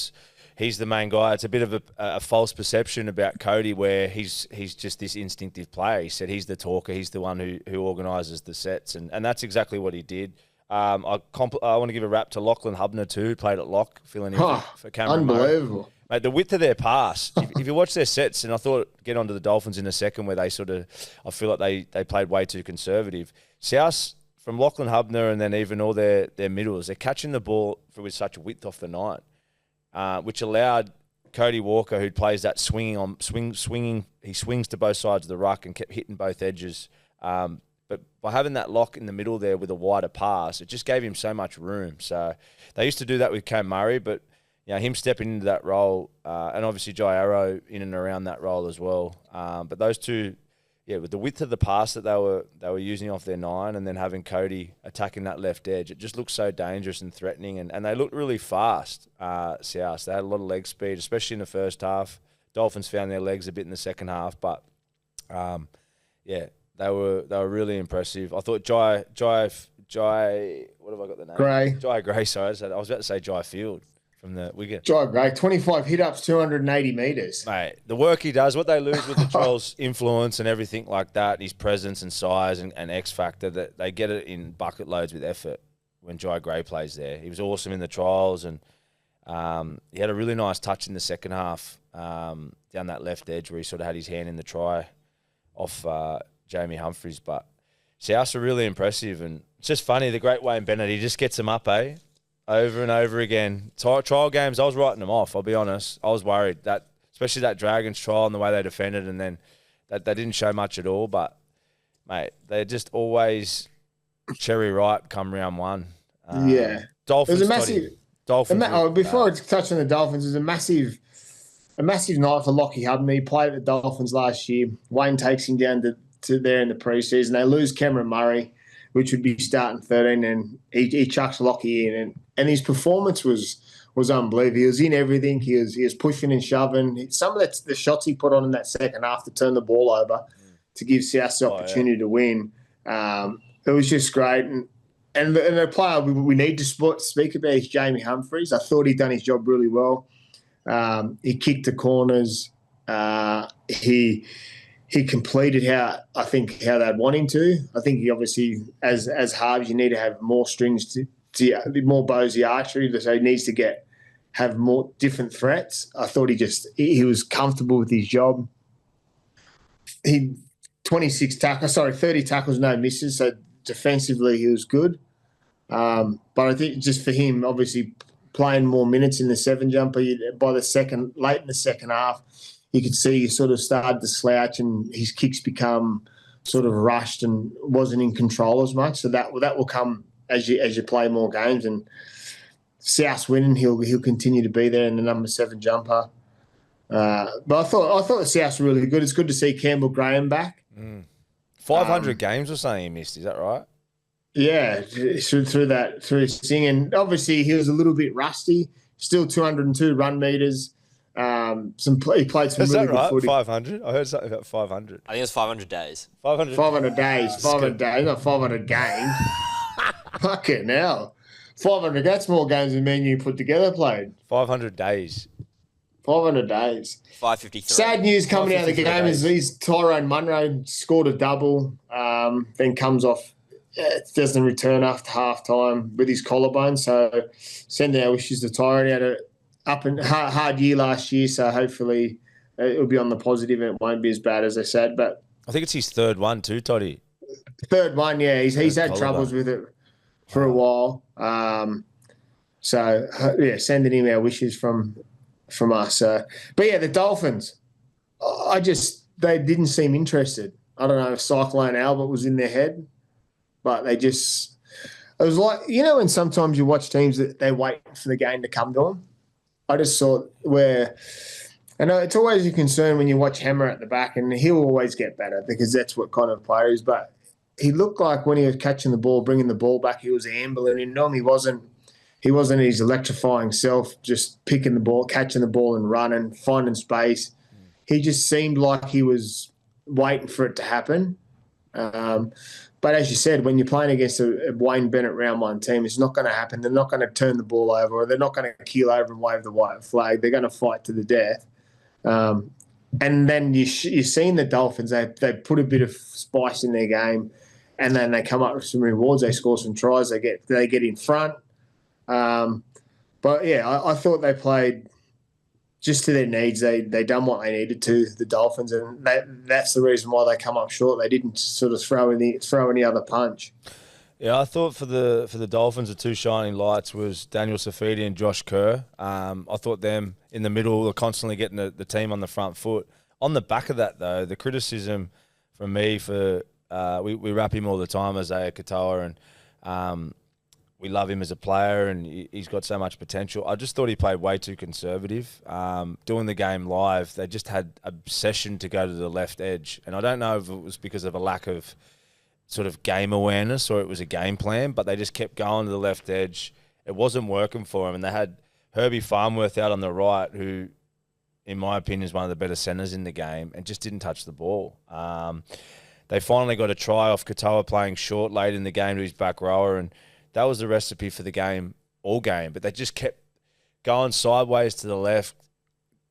He's the main guy. It's a bit of a false perception about Cody, where he's just this instinctive player. He said he's the talker. He's the one who organises the sets, and that's exactly what he did. I want to give a rap to Lachlan Hubner too, who played at lock, filling in for Cameron Unbelievable. Murray. Mate, the width of their pass, if you watch their sets, and I thought, get onto the Dolphins in a second, where they I feel like they played way too conservative. South, from Lachlan Hubner and then even all their middles, they're catching the ball with such width off the night. Which allowed Cody Walker, who plays that swinging, he swings to both sides of the ruck and kept hitting both edges. But by having that lock in the middle there with a wider pass, it just gave him so much room. So they used to do that with Cam Murray, but him stepping into that role, and obviously Jai Arrow in and around that role as well. But those two, with the width of the pass that they were using off their 9, and then having Cody attacking that left edge, it just looked so dangerous and threatening, and they looked really fast. South, they had a lot of leg speed, especially in the first half. Dolphins found their legs a bit in the second half, but they were really impressive. I thought Jai, what have I got the name? Jai Gray. Sorry, I was about to say Jai Field from the wicket. Jai Gray, 25 hit-ups, 280 metres. Mate, the work he does, what they lose with the Trolls' influence and everything like that, his presence and size and X factor, that they get it in bucket loads with effort when Jai Gray plays there. He was awesome in the trials, and he had a really nice touch in the second half down that left edge, where he sort of had his hand in the try off Jamie Humphries. But Souths are really impressive, and it's just funny, the great Wayne Bennett, he just gets them up, over and over again. Trial games, I was writing them off, I'll be honest. I was worried, that especially that Dragons trial and the way they defended, and then that they didn't show much at all. But, mate, they're just always cherry ripe come round one. Dolphins. It was a massive... before I touch on the Dolphins, it was a massive night for Lockie Hubner. He played at the Dolphins last year. Wayne takes him down to there in the preseason. They lose Cameron Murray, which would be starting 13, and he chucks Lockie in, and his performance was unbelievable. He was in everything. He was pushing and shoving. Some of the shots he put on in that second half to turn the ball over to give South the opportunity to win. It was just great. And the player we need to speak about is Jamie Humphries. I thought he'd done his job really well. He kicked the corners. He completed how they'd want him to. I think he obviously, as halves, you need to have more strings to more bows the archery, so he needs to have more different threats. I thought he was comfortable with his job. He 30 tackles, no misses. So defensively, he was good. But I think just for him, obviously playing more minutes in the 7 jumper, late in the second half, you could see he sort of started to slouch, and his kicks become sort of rushed and wasn't in control as much. So that will come as you play more games, and South's winning. He'll continue to be there in the number 7 jumper. But I thought the South's really good. It's good to see Campbell Graham back. 500 games or something he missed. Is that right? Yeah, through his thing, and obviously he was a little bit rusty. Still 202 run meters. He played some Is really that good right? footy. 500? I heard something about 500. I think it was 500 days. 500. 500 days, 500 days, not 500 games. Fucking hell. 500, that's more games than me and you put together played. 500 days. 500 days. 553. Sad news coming out of the game days. is Tyrone Munro scored a double, then comes off, doesn't return after half time with his collarbone. So send our wishes to Tyrone. He had a hard year last year, so hopefully it'll be on the positive and it won't be as bad as I said. But I think it's his third one too, Toddy. third one, yeah, he's had collarbone. troubles with it for a while. So sending him our wishes from us. But yeah, the Dolphins, they didn't seem interested. I don't know if Cyclone Albert was in their head, but it was like, when sometimes you watch teams that they wait for the game to come to them. I just saw I know it's always a concern when you watch Hammer at the back, and he'll always get better because that's what kind of player he is. But he looked like when he was catching the ball, bringing the ball back, he was ambling. And normally he wasn't his electrifying self, just picking the ball, catching the ball and running, finding space. He just seemed like he was waiting for it to happen. But as you said, when you're playing against a Wayne Bennett round one team, it's not going to happen. They're not going to turn the ball over, or they're not going to keel over and wave the white flag. They're going to fight to the death. And then you've seen the Dolphins, they put a bit of spice in their game, and then they come up with some rewards. They score some tries. They get in front. But yeah, I thought they played just to their needs. They done what they needed to, the Dolphins, and that's the reason why they come up short. They didn't sort of throw any other punch. Yeah, I thought for the Dolphins, the two shining lights was Daniel Safidi and Josh Kerr. I thought them in the middle were constantly getting the team on the front foot. On the back of that, though, the criticism from me for we rap him all the time, Isaiah Katoa, and we love him as a player, and he's got so much potential. I just thought he played way too conservative. Doing the game live, they just had obsession to go to the left edge, and I don't know if it was because of a lack of sort of game awareness or it was a game plan, but they just kept going to the left edge. It wasn't working for them, and they had Herbie Farnworth out on the right, who, in my opinion, is one of the better centres in the game, and just didn't touch the ball. They finally got a try off Katoa playing short late in the game to his back rower, and that was the recipe for the game all game. But they just kept going sideways to the left.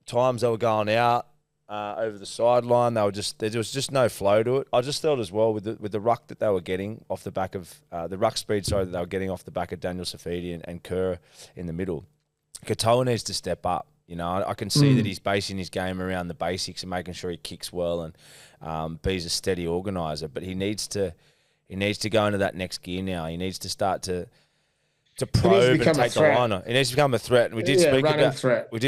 Times they were going out over the sideline. There was just no flow to it. I just felt as well with the ruck that they were getting off the back of the ruck speed, that they were getting off the back of Daniel Safidi and Kerr in the middle. Katoa needs to step up. I can see that he's basing his game around the basics and making sure he kicks well and be a steady organiser. But he needs to go into that next gear now. He needs to start to probe and take the line on. He needs to become a threat. And we did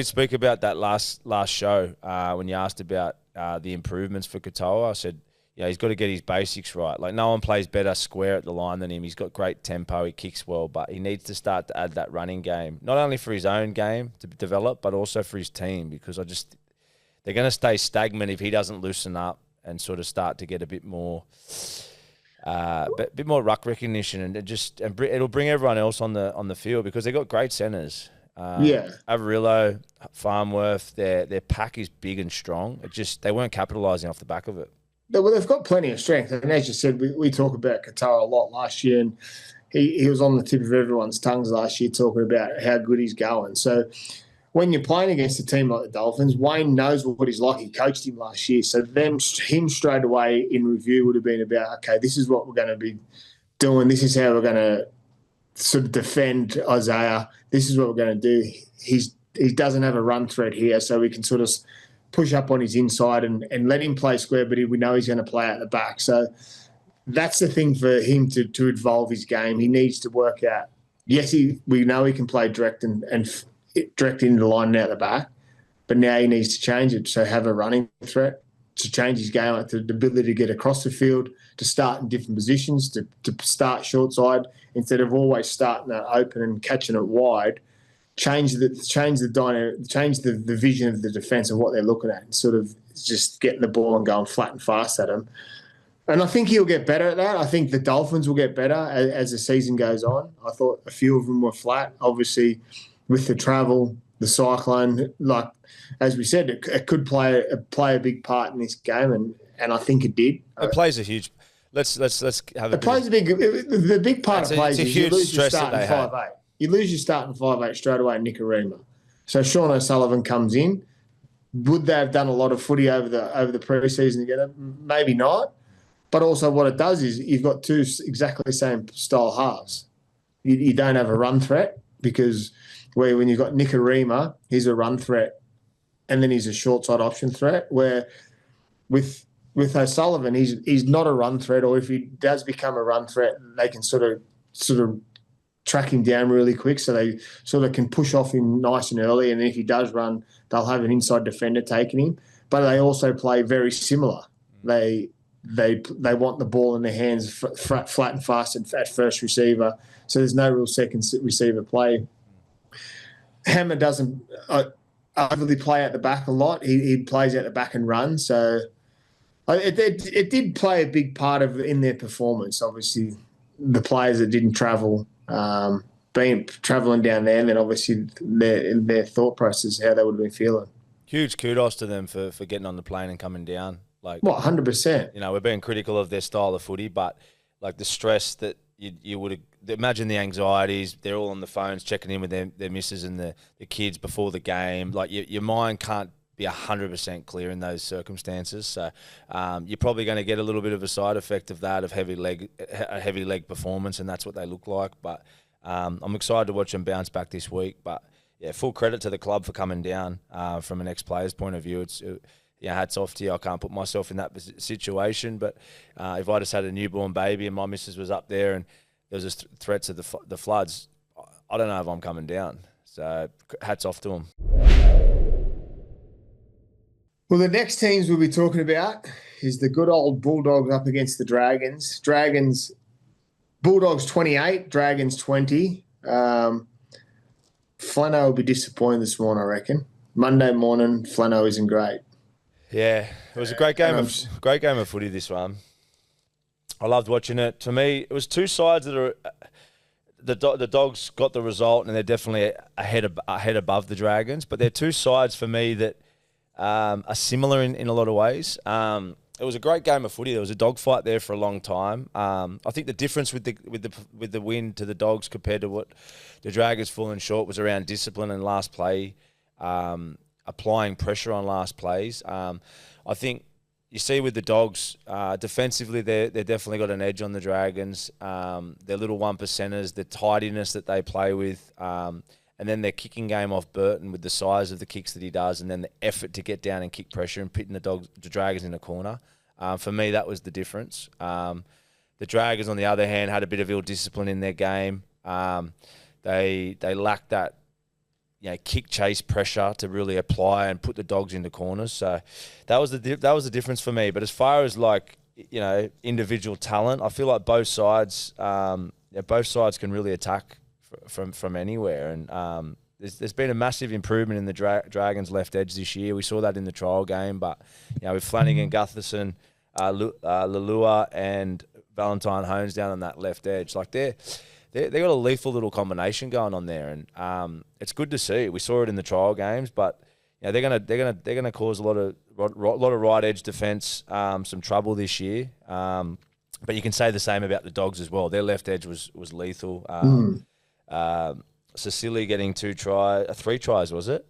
speak about that last show when you asked about the improvements for Katoa. I said, he's got to get his basics right. Like, no one plays better square at the line than him. He's got great tempo. He kicks well, but he needs to start to add that running game, not only for his own game to develop, but also for his team, because they're going to stay stagnant if he doesn't loosen up and sort of start to get a bit more ruck recognition, and it'll bring everyone else on the field, because they've got great centres. Averillo, Farnworth, their pack is big and strong. They weren't capitalising off the back of it. Well, they've got plenty of strength, and as you said, we talk about Katoa a lot last year, and he was on the tip of everyone's tongues last year talking about how good he's going. So when you're playing against a team like the Dolphins, Wayne knows what he's like. He coached him last year. So him straight away in review would have been about, okay, this is what we're going to be doing. This is how we're going to sort of defend Isaiah. This is what we're going to do. He doesn't have a run threat here, so we can sort of push up on his inside and let him play square, but we know he's going to play out the back. So that's the thing for him to evolve his game. He needs to work out. Yes, we know he can play direct and direct into the line and out the back, but now he needs to change it to have a running threat, to change his game, like the ability to get across the field, to start in different positions, to start short side instead of always starting that open and catching it wide. Change the vision of the defence and what they're looking at, and sort of just getting the ball and going flat and fast at them. And I think he'll get better at that. I think the Dolphins will get better as the season goes on. I thought a few of them were flat. Obviously, with the travel, the Cyclone, like as we said, it could play a big part in this game, and I think it did. It plays a huge. Let's have a. It plays a big. The big part it plays is you lose your starting 5'8". You lose your starting 5'8" straight away in Nicarima. So Sean O'Sullivan comes in. Would they have done a lot of footy over the preseason together? Maybe not. But also what it does is you've got two exactly the same style halves. You don't have a run threat because when you've got Nicarima, he's a run threat and then he's a short side option threat, where with O'Sullivan, he's not a run threat, or if he does become a run threat, they can sort of track him down really quick, so they sort of can push off him nice and early, and if he does run, they'll have an inside defender taking him. But they also play very similar. They want the ball in their hands flat and fast at first receiver, so there's no real second receiver play. Hammer doesn't overly play at the back a lot. He plays out the back and runs, so it did play a big part in their performance. Obviously, the players that didn't travel, traveling down there, and then obviously their thought process, how they would have been feeling. Huge kudos to them for getting on the plane and coming down. 100%. You know, we're being critical of their style of footy, but like the stress that you would imagine, the anxieties, they're all on the phones checking in with their missus and the kids before the game. Like your mind can't be 100% clear in those circumstances. So you're probably going to get a little bit of a side effect of that, of a heavy leg performance, and that's what they look like. But I'm excited to watch them bounce back this week. But yeah, full credit to the club for coming down from an ex-player's point of view. Hats off to you. I can't put myself in that situation, but if I just had a newborn baby and my missus was up there and there was just threats of the floods, I don't know if I'm coming down. So hats off to them. Well, the next teams we'll be talking about is the good old Bulldogs up against the Dragons. Bulldogs 28, Dragons 20. Flano will be disappointed this morning, I reckon. Monday morning, Flano isn't great. Yeah, it was a great game of footy, this one. I loved watching it. To me, it was two sides that are the Dogs got the result, and they're definitely ahead above the Dragons. But they're two sides for me that are similar in a lot of ways. It was a great game of footy. There was a dogfight there for a long time. I think the difference with the win to the Dogs compared to what the Dragons falling short was around discipline and last play. Applying pressure on last plays. I think you see with the Dogs, defensively, they're definitely got an edge on the Dragons. Their little 1%ers, the tidiness that they play with, and then their kicking game off Burton with the size of the kicks that he does, and then the effort to get down and kick pressure and pitting the Dragons in a corner. For me, that was the difference. The Dragons, on the other hand, had a bit of ill discipline in their game. They lacked that kick chase pressure to really apply and put the Dogs into corners. So that was the difference for me. But as far as individual talent, I feel like both sides can really attack from anywhere. And there's been a massive improvement in the Dragons' left edge this year. We saw that in the trial game. But with Flanagan, Gutherson, Lalua, and Valentine Holmes down on that left edge, they got a lethal little combination going on there, and it's good to see. We saw it in the trial games, but they're gonna cause a lot of right edge defence, some trouble this year. But you can say the same about the Dogs as well. Their left edge was lethal. Cecily getting 3 tries, was it?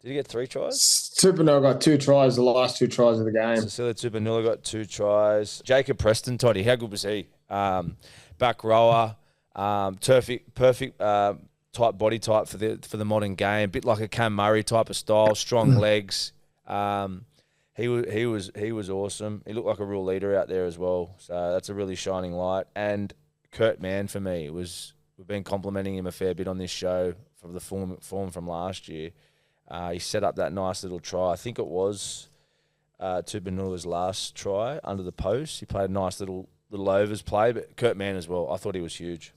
Did he get 3 tries? Tupanua got 2 tries, the last 2 tries of the game. Cecilia Tupanua got 2 tries. Jacob Preston, Toddy, how good was he? Back rower. Perfect type body type for the modern game. A bit like a Cam Murray type of style, strong legs. He was awesome. He looked like a real leader out there as well. So that's a really shining light. And Kurt Mann for me we've been complimenting him a fair bit on this show for the form from last year. He set up that nice little try. I think it was Tupanua's last try under the post. He played a nice little overs play, but Kurt Mann as well. I thought he was huge.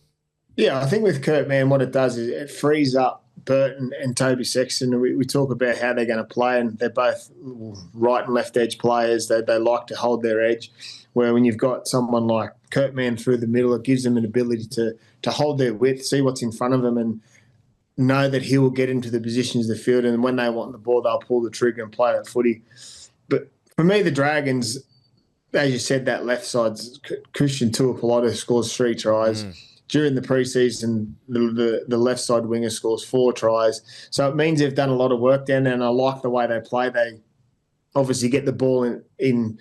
Yeah, I think with Kurt Mann, what it does is it frees up Burton and Toby Sexton. We talk about how they're going to play, and they're both right and left edge players. They like to hold their edge, where when you've got someone like Kurt Mann through the middle, it gives them an ability to hold their width, see what's in front of them, and know that he will get into the positions of the field, and when they want the ball, they'll pull the trigger and play that footy. But for me, the Dragons, as you said, that left side, Christian Tuapolota scores 3 tries. During the preseason, the left side winger scores 4 tries. So it means they've done a lot of work down there, and I like the way they play. They obviously get the ball in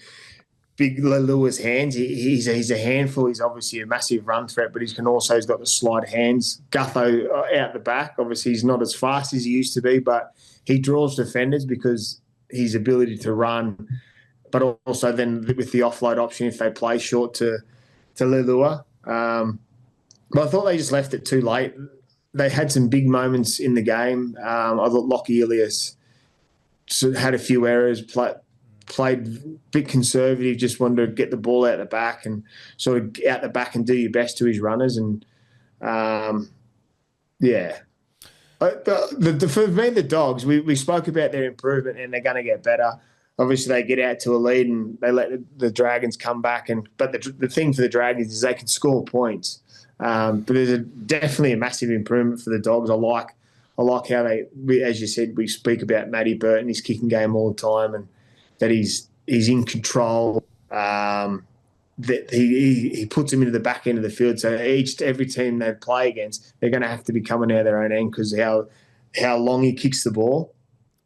Big Lelua's hands. He's a handful. He's obviously a massive run threat, but he's got the slide hands. Gutho out the back. Obviously, he's not as fast as he used to be, but he draws defenders because his ability to run, but also then with the offload option if they play short to Lelua. But I thought they just left it too late. They had some big moments in the game. I thought Lockie Ilias had a few errors, played a bit conservative, just wanted to get the ball out the back and sort of out the back and do your best to his runners. And, yeah. For me, the Dogs, we spoke about their improvement and they're going to get better. Obviously, they get out to a lead and they let the Dragons come back. But the thing for the Dragons is they can score points. But there's definitely a massive improvement for the Dogs. I like how as you said, we speak about Matty Burton, his kicking game all the time, and that he's in control. That he puts him into the back end of the field. So every team they play against, they're going to have to be coming out their own end because how long he kicks the ball.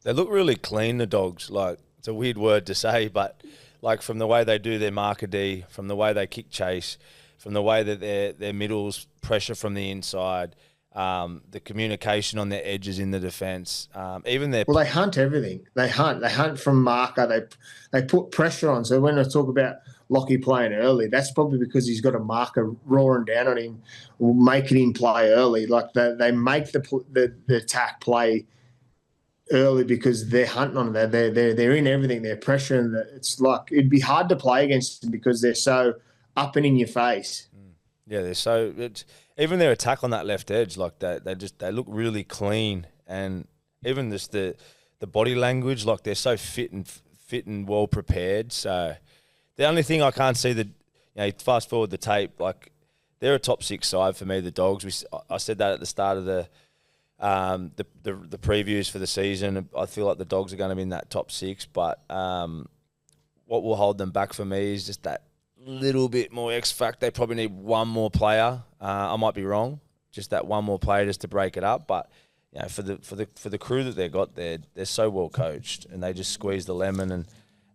They look really clean, the Dogs. Like, it's a weird word to say, but like from the way they do their marker D, from the way they kick chase, from the way that their middles pressure from the inside, the communication on their edges in the defence, even their... Well, they hunt everything. They hunt from marker. They put pressure on. So when I talk about Lockie playing early, that's probably because he's got a marker roaring down on him, making him play early. Like they make the attack play early because they're hunting on it. They're in everything. They're pressuring. It's like it'd be hard to play against them because they're so up and in your face. Yeah, they're so. Even their attack on that left edge, like they look really clean, and even just the body language, like they're so fit and well prepared. So the only thing I can't see fast forward the tape, like they're a top 6 side for me. The Dogs. I said that at the start of the previews for the season. I feel like the Dogs are going to be in that top 6, but what will hold them back for me is just that little bit more X factor. They probably need one more player. I might be wrong, just that one more player just to break it up. But for the crew that they got, they're so well coached and they just squeeze the lemon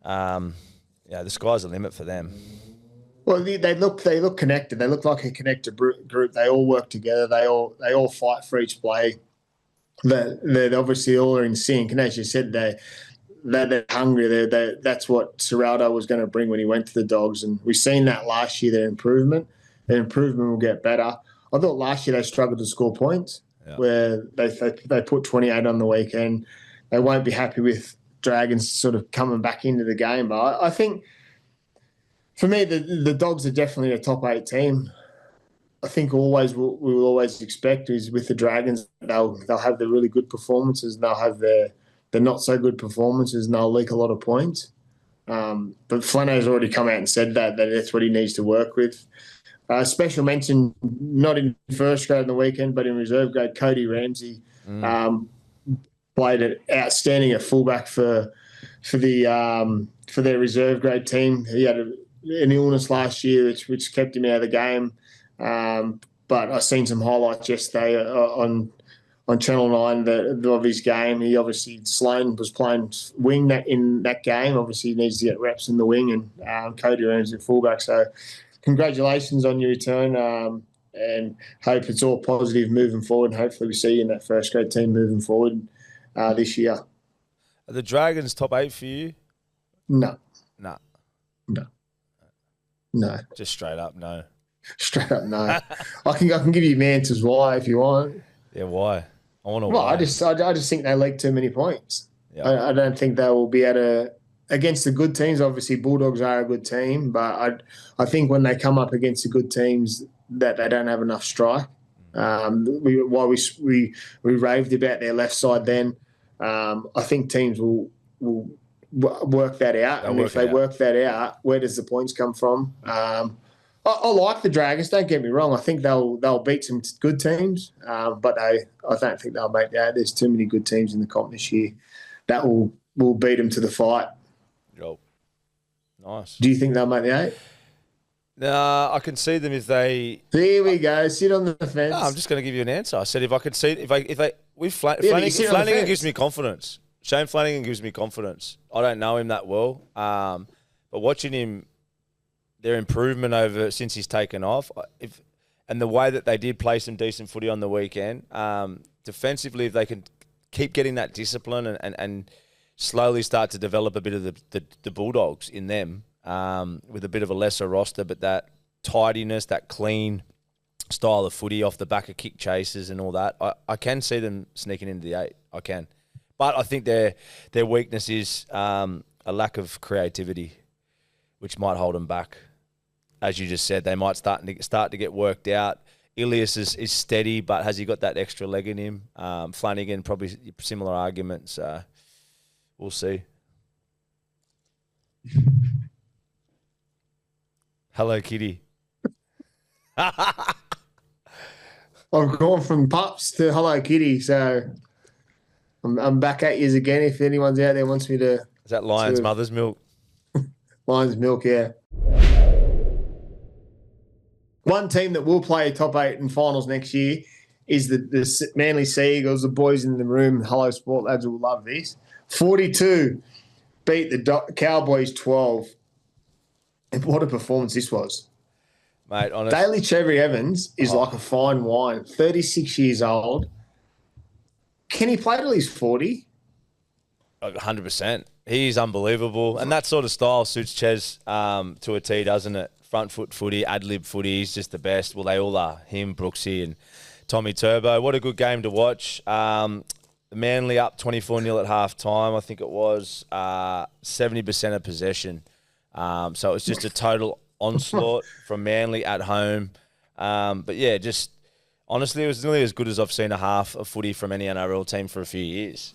and the sky's the limit for them. Well, they look connected. They look like a connected group. They all work together. They all fight for each play. They're obviously all in sync. And as you said, they're hungry. That's what Serrato was going to bring when he went to the Dogs. And we've seen that last year, their improvement. Their improvement will get better. I thought last year they struggled to score points, where they put 28 on the weekend. They won't be happy with Dragons sort of coming back into the game. But I think, for me, the Dogs are definitely a top 8 team. I think we will always expect is with the Dragons, they'll have the really good performances and they'll have the not so good performances and they'll leak a lot of points. But Flano's already come out and said that that's what he needs to work with. Special mention, not in first grade on the weekend, but in reserve grade, Cody Ramsey played an outstanding at fullback for their reserve grade team. He had an illness last year, which kept him out of the game. But I seen some highlights yesterday on Channel 9 of his game. He obviously, Sloan was playing wing in that game. Obviously, he needs to get reps in the wing, and Cody Ramsey at fullback. So congratulations on your return, and hope it's all positive moving forward. And hopefully we see you in that first grade team moving forward this year. Are the Dragons top 8 for you? No. Just straight up, no. Straight up, no. I can give you my answers why if you want. Yeah, why? I want to. Well, I just think they leak too many points. Yeah. I don't think they will be able to against the good teams. Obviously, Bulldogs are a good team, but I think when they come up against the good teams, that they don't have enough strike. We raved about their left side then. I think teams will work that out, and if they work that out, where does the points come from? I like the Dragons. Don't get me wrong. I think they'll beat some good teams, but I don't think they'll make that. There's too many good teams in the comp this year that will beat them to the fight. Yo, nice. Do you think they'll make the 8? No, I can see them if they. Here we go. Sit on the fence. No, I'm just going to give you an answer. I said if I could see if they with Flanagan gives me confidence. Shane Flanagan gives me confidence. I don't know him that well, but watching him, their improvement over since he's taken off, and the way that they did play some decent footy on the weekend, defensively, if they can keep getting that discipline and slowly start to develop a bit of the Bulldogs in them. With a bit of a lesser roster, but that tidiness, that clean style of footy off the back of kick chases and all that, I can see them sneaking into the 8. I can. But I think their weakness is a lack of creativity, which might hold them back. As you just said, they might start to get worked out. Ilias is steady, but has he got that extra leg in him? Flanagan, probably similar arguments. We'll see. Hello, Kitty. I've gone from pups to Hello Kitty, so I'm back at yous again. If anyone's out there wants me to, is that Lion's mother's milk? Lion's milk, yeah. One team that will play top 8 in finals next year is the Manly Sea Eagles. The boys in the room, Hello Sport lads, will love this. 42 beat the Cowboys 12. And what a performance this was. Mate, honestly. Daly Cherry Evans is like a fine wine. 36 years old. Can he play till he's 40? 100%. He's unbelievable. And that sort of style suits Ches to a T, doesn't it? Front foot footy, ad-lib footy. He's just the best. Well, they all are. Him, Brooksy, and Tommy Turbo. What a good game to watch. Manly up 24-0 at half-time. I think it was 70% of possession. So it was just a total onslaught from Manly at home. But yeah, just honestly, it was nearly as good as I've seen a half of footy from any NRL team for a few years.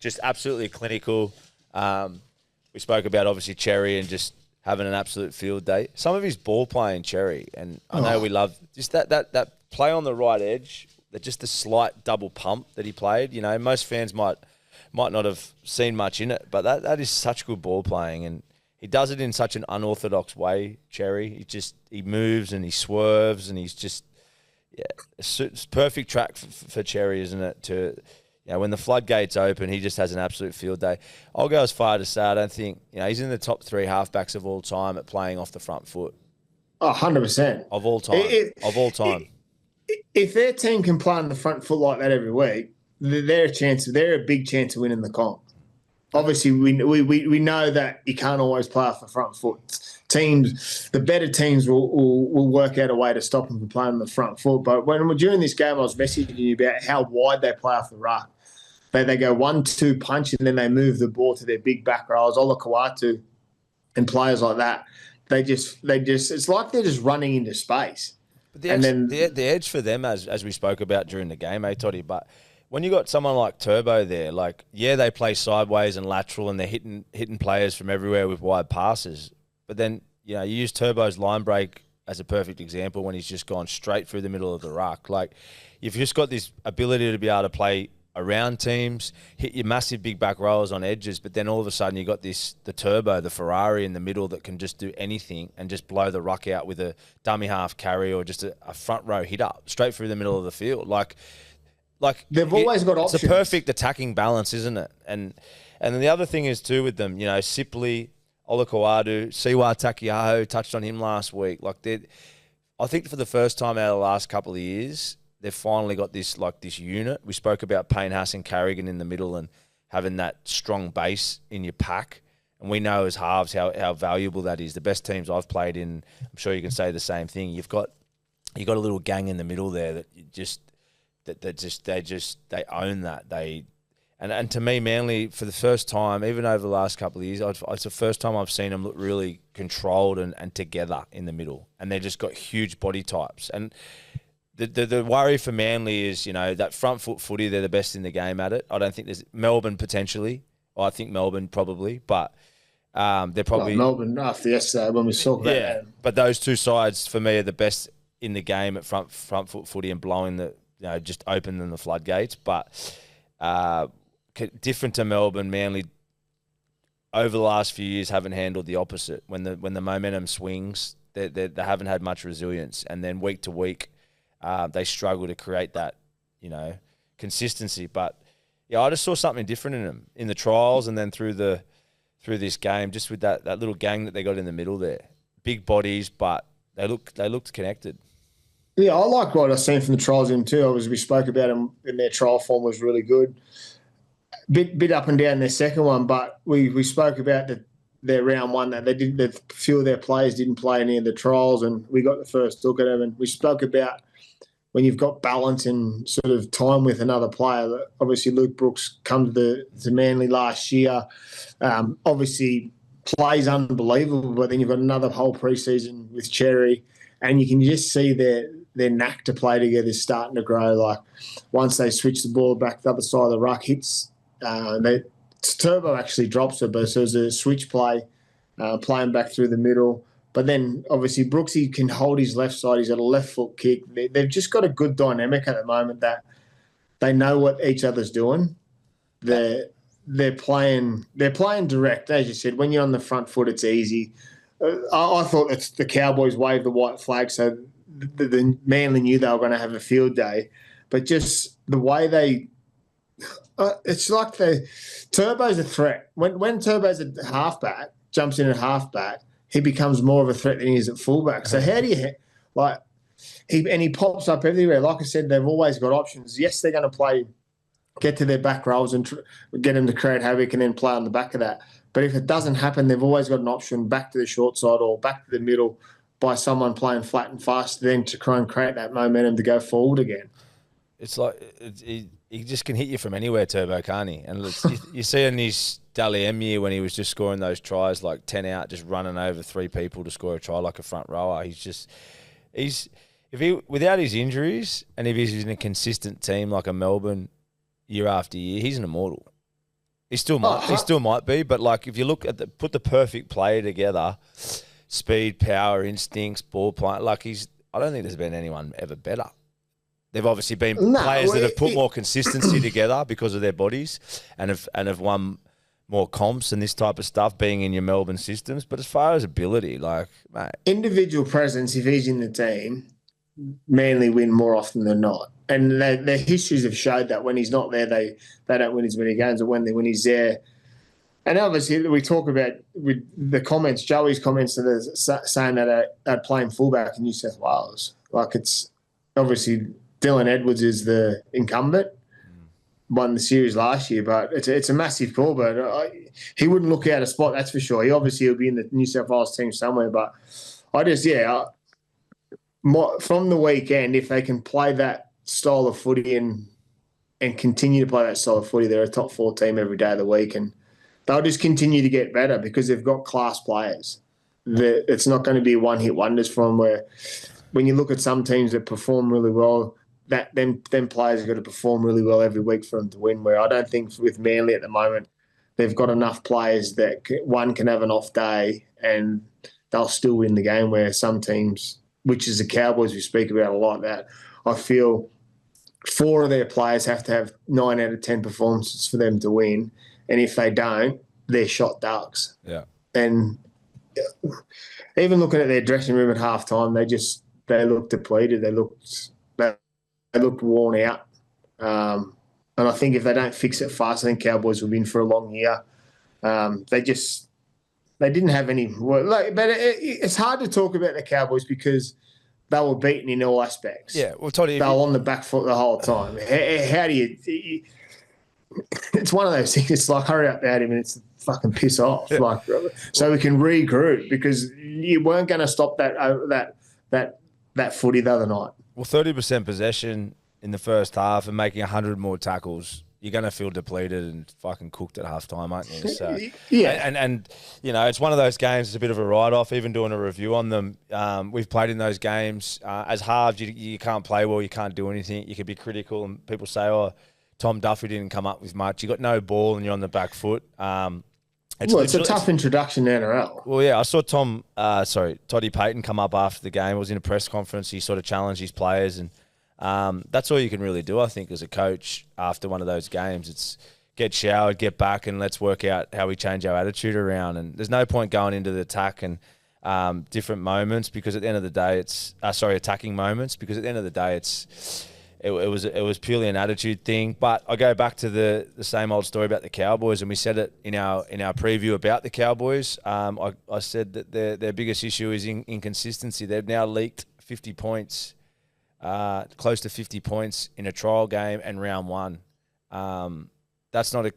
Just absolutely clinical. We spoke about obviously Cherry and just having an absolute field day. Some of his ball playing, Cherry, and I know we love just that play on the right edge, just the slight double pump that he played. You know, most fans might not have seen much in it, but that is such good ball playing, and he does it in such an unorthodox way, Cherry. He moves and he swerves and he's just, it's perfect track for Cherry, isn't it? When the floodgates open, he just has an absolute field day. I'll go as far to say I don't think, he's in the top 3 halfbacks of all time at playing off the front foot. 100%. Of all time. If their team can play on the front foot like that every week, they're a big chance of winning the comp. Obviously, we know that you can't always play off the front foot. The better teams will work out a way to stop them from playing on the front foot. But during this game, I was messaging you about how wide they play off the ruck. They go 1-2 punch and then they move the ball to their big back rows. Ola Kawatu and players like that. It's like they're just running into space. But the edge for them, as we spoke about during the game, Toddy, but when you got someone like Turbo there, they play sideways and lateral and they're hitting players from everywhere with wide passes. But then, you use Turbo's line break as a perfect example when he's just gone straight through the middle of the ruck. You've just got this ability to be able to play around teams, hit your massive big back rowers on edges, but then all of a sudden you got the Turbo, the Ferrari in the middle that can just do anything and just blow the ruck out with a dummy half carry or just a front row hit up straight through the middle of the field. They've always got options. It's a perfect attacking balance, isn't it? And then the other thing is too with them, Sipley, Olakawadu, Siwa Takiaho, touched on him last week. I think for the first time out of the last couple of years, they've finally got this unit. We spoke about Payne Haas and Carrigan in the middle and having that strong base in your pack. And we know as halves how valuable that is. The best teams I've played in, I'm sure you can say the same thing. You've got a little gang in the middle there that they own that. And to me, Manly, for the first time, even over the last couple of years, it's the first time I've seen them look really controlled and together in the middle. And they've just got huge body types. And the worry for Manly is, that front foot footy, they're the best in the game at it. I don't think there's Melbourne potentially. I think Melbourne probably. But They're probably Melbourne after yesterday when we saw that. Yeah, but those two sides for me are the best in the game at front foot footy and blowing just opening the floodgates. But different to Melbourne, Manly over the last few years haven't handled the opposite. When the momentum swings, they haven't had much resilience, and then week to week, they struggle to create that consistency. But yeah, I just saw something different in them in the trials, and then through this game, just with that little gang that they got in the middle there. Big bodies, but they looked connected. Yeah, I like what I've seen from the trials in too. Obviously, we spoke about them in their trial form was really good. Bit up and down their second one, but we spoke about their round one that that few of their players didn't play any of the trials, and we got the first look at them. And we spoke about when you've got balance and sort of time with another player. Obviously, Luke Brooks come to Manly last year. Obviously, plays unbelievable, but then you've got another whole preseason with Cherry, and you can just see their knack to play together is starting to grow. Like once they switch the ball back to the other side of the ruck, hits. Turbo actually drops it, but so it's a switch play, playing back through the middle. But then, obviously, Brooksy can hold his left side. He's got a left foot kick. They've just got a good dynamic at the moment that they know what each other's doing. They're playing direct, as you said. When you're on the front foot, it's easy. I thought it's the Cowboys waved the white flag, so the Manly knew they were going to have a field day. But just the way they it's like Turbo's a threat. When Turbo's a halfback, jumps in at halfback, he becomes more of a threat than he is at fullback. So how do you he pops up everywhere. Like I said, they've always got options. Yes, they're going to get to their back rows and get him to create havoc and then play on the back of that. But if it doesn't happen, they've always got an option back to the short side or back to the middle by someone playing flat and fast, then to try and create that momentum to go forward again. It's like he just can hit you from anywhere, Turbo, can't he? And you see in his Dally M year when he was just scoring those tries, like 10 out, just running over 3 people to score a try like a front rower. Without his injuries and if he's in a consistent team like a Melbourne year after year, he's an immortal. He still might be, but like if you look at put the perfect player together, speed, power, instincts, ball playing, I don't think there's been anyone ever better. They've obviously been players that have put more consistency together because of their bodies and have won more comps and this type of stuff being in your Melbourne systems. But as far as ability, mate. Individual presence, if he's in the team, Manly win more often than not. And their histories have showed that when he's not there, they don't win as many games, or when he's there. And obviously, we talk about with the comments, Joey's comments that are saying that are playing fullback in New South Wales. It's obviously Dylan Edwards is the incumbent, won the series last year, but it's a massive call. But he wouldn't look out of spot, that's for sure. He obviously will be in the New South Wales team somewhere. But from the weekend, if they can play that style of footy and continue to play that style of footy, they're a top 4 team every day of the week, and they'll just continue to get better because they've got class players. It's not going to be one-hit wonders from where when you look at some teams that perform really well, that them players are going to perform really well every week for them to win, where I don't think with Manly at the moment they've got enough players that one can have an off day and they'll still win the game, where some teams, which is the Cowboys we speak about a lot, that I feel 4 of their players have to have 9 out of 10 performances for them to win. And if they don't, they're shot ducks. Yeah. And even looking at their dressing room at halftime, they looked depleted. They looked worn out. And I think if they don't fix it fast, I think Cowboys will be in for a long year. They didn't have any. But it's hard to talk about the Cowboys because they were beaten in all aspects. Yeah, well, Toddy, they were on the back foot the whole time. How do you? It's one of those things. It's like hurry up, out him, and it's fucking piss off. Yeah. So we can regroup because you weren't going to stop that footy the other night. Well, 30% possession in the first half and making 100 more tackles, you're going to feel depleted and fucking cooked at halftime, aren't you? So, yeah. And it's one of those games, it's a bit of a write-off, even doing a review on them. We've played in those games. As halves, you can't play well, you can't do anything. You could be critical and people say, Tom Duffy didn't come up with much. You got no ball and you're on the back foot. Well, it's a tough introduction to NRL. Well, yeah, I saw Toddy Payton come up after the game. I was in a press conference. He sort of challenged his players, and that's all you can really do, I think, as a coach after one of those games. It's get showered, get back, and let's work out how we change our attitude around. And there's no point going into the attack and different moments because at the end of the day, attacking moments because at the end of the day, it was purely an attitude thing. But I go back to the same old story about the Cowboys, and we said it in our preview about the Cowboys. I said that their biggest issue is inconsistency. They've now leaked 50 points, close to 50 points in a trial game and round one. That's not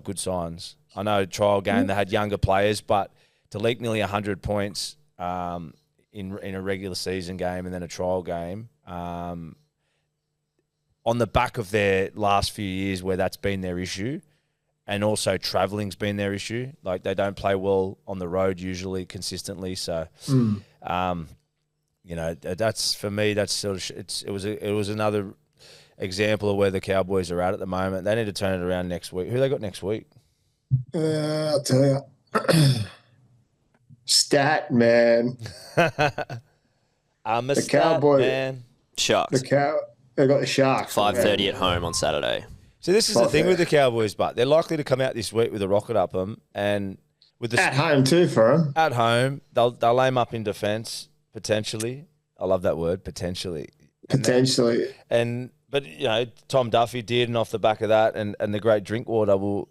good signs. I know trial game they had younger players, but to leak nearly 100 points in a regular season game and then a trial game. On the back of their last few years where that's been their issue, and also travelling's been their issue. Like they don't play well on the road usually consistently. So, that's for me. That's sort of it was another example of where the Cowboys are at the moment. They need to turn it around next week. Who they got next week? I'll tell you. Stat man. The Cowboys man. Sharks. They got the Sharks. 5:30 at home on Saturday. So this is the thing with the Cowboys, but they're likely to come out this week with a rocket up them, and with the at home too for them. At home, they'll aim up in defence potentially. I love that word, potentially. Potentially. But Tom Duffy did, and off the back of that, and the great Drinkwater will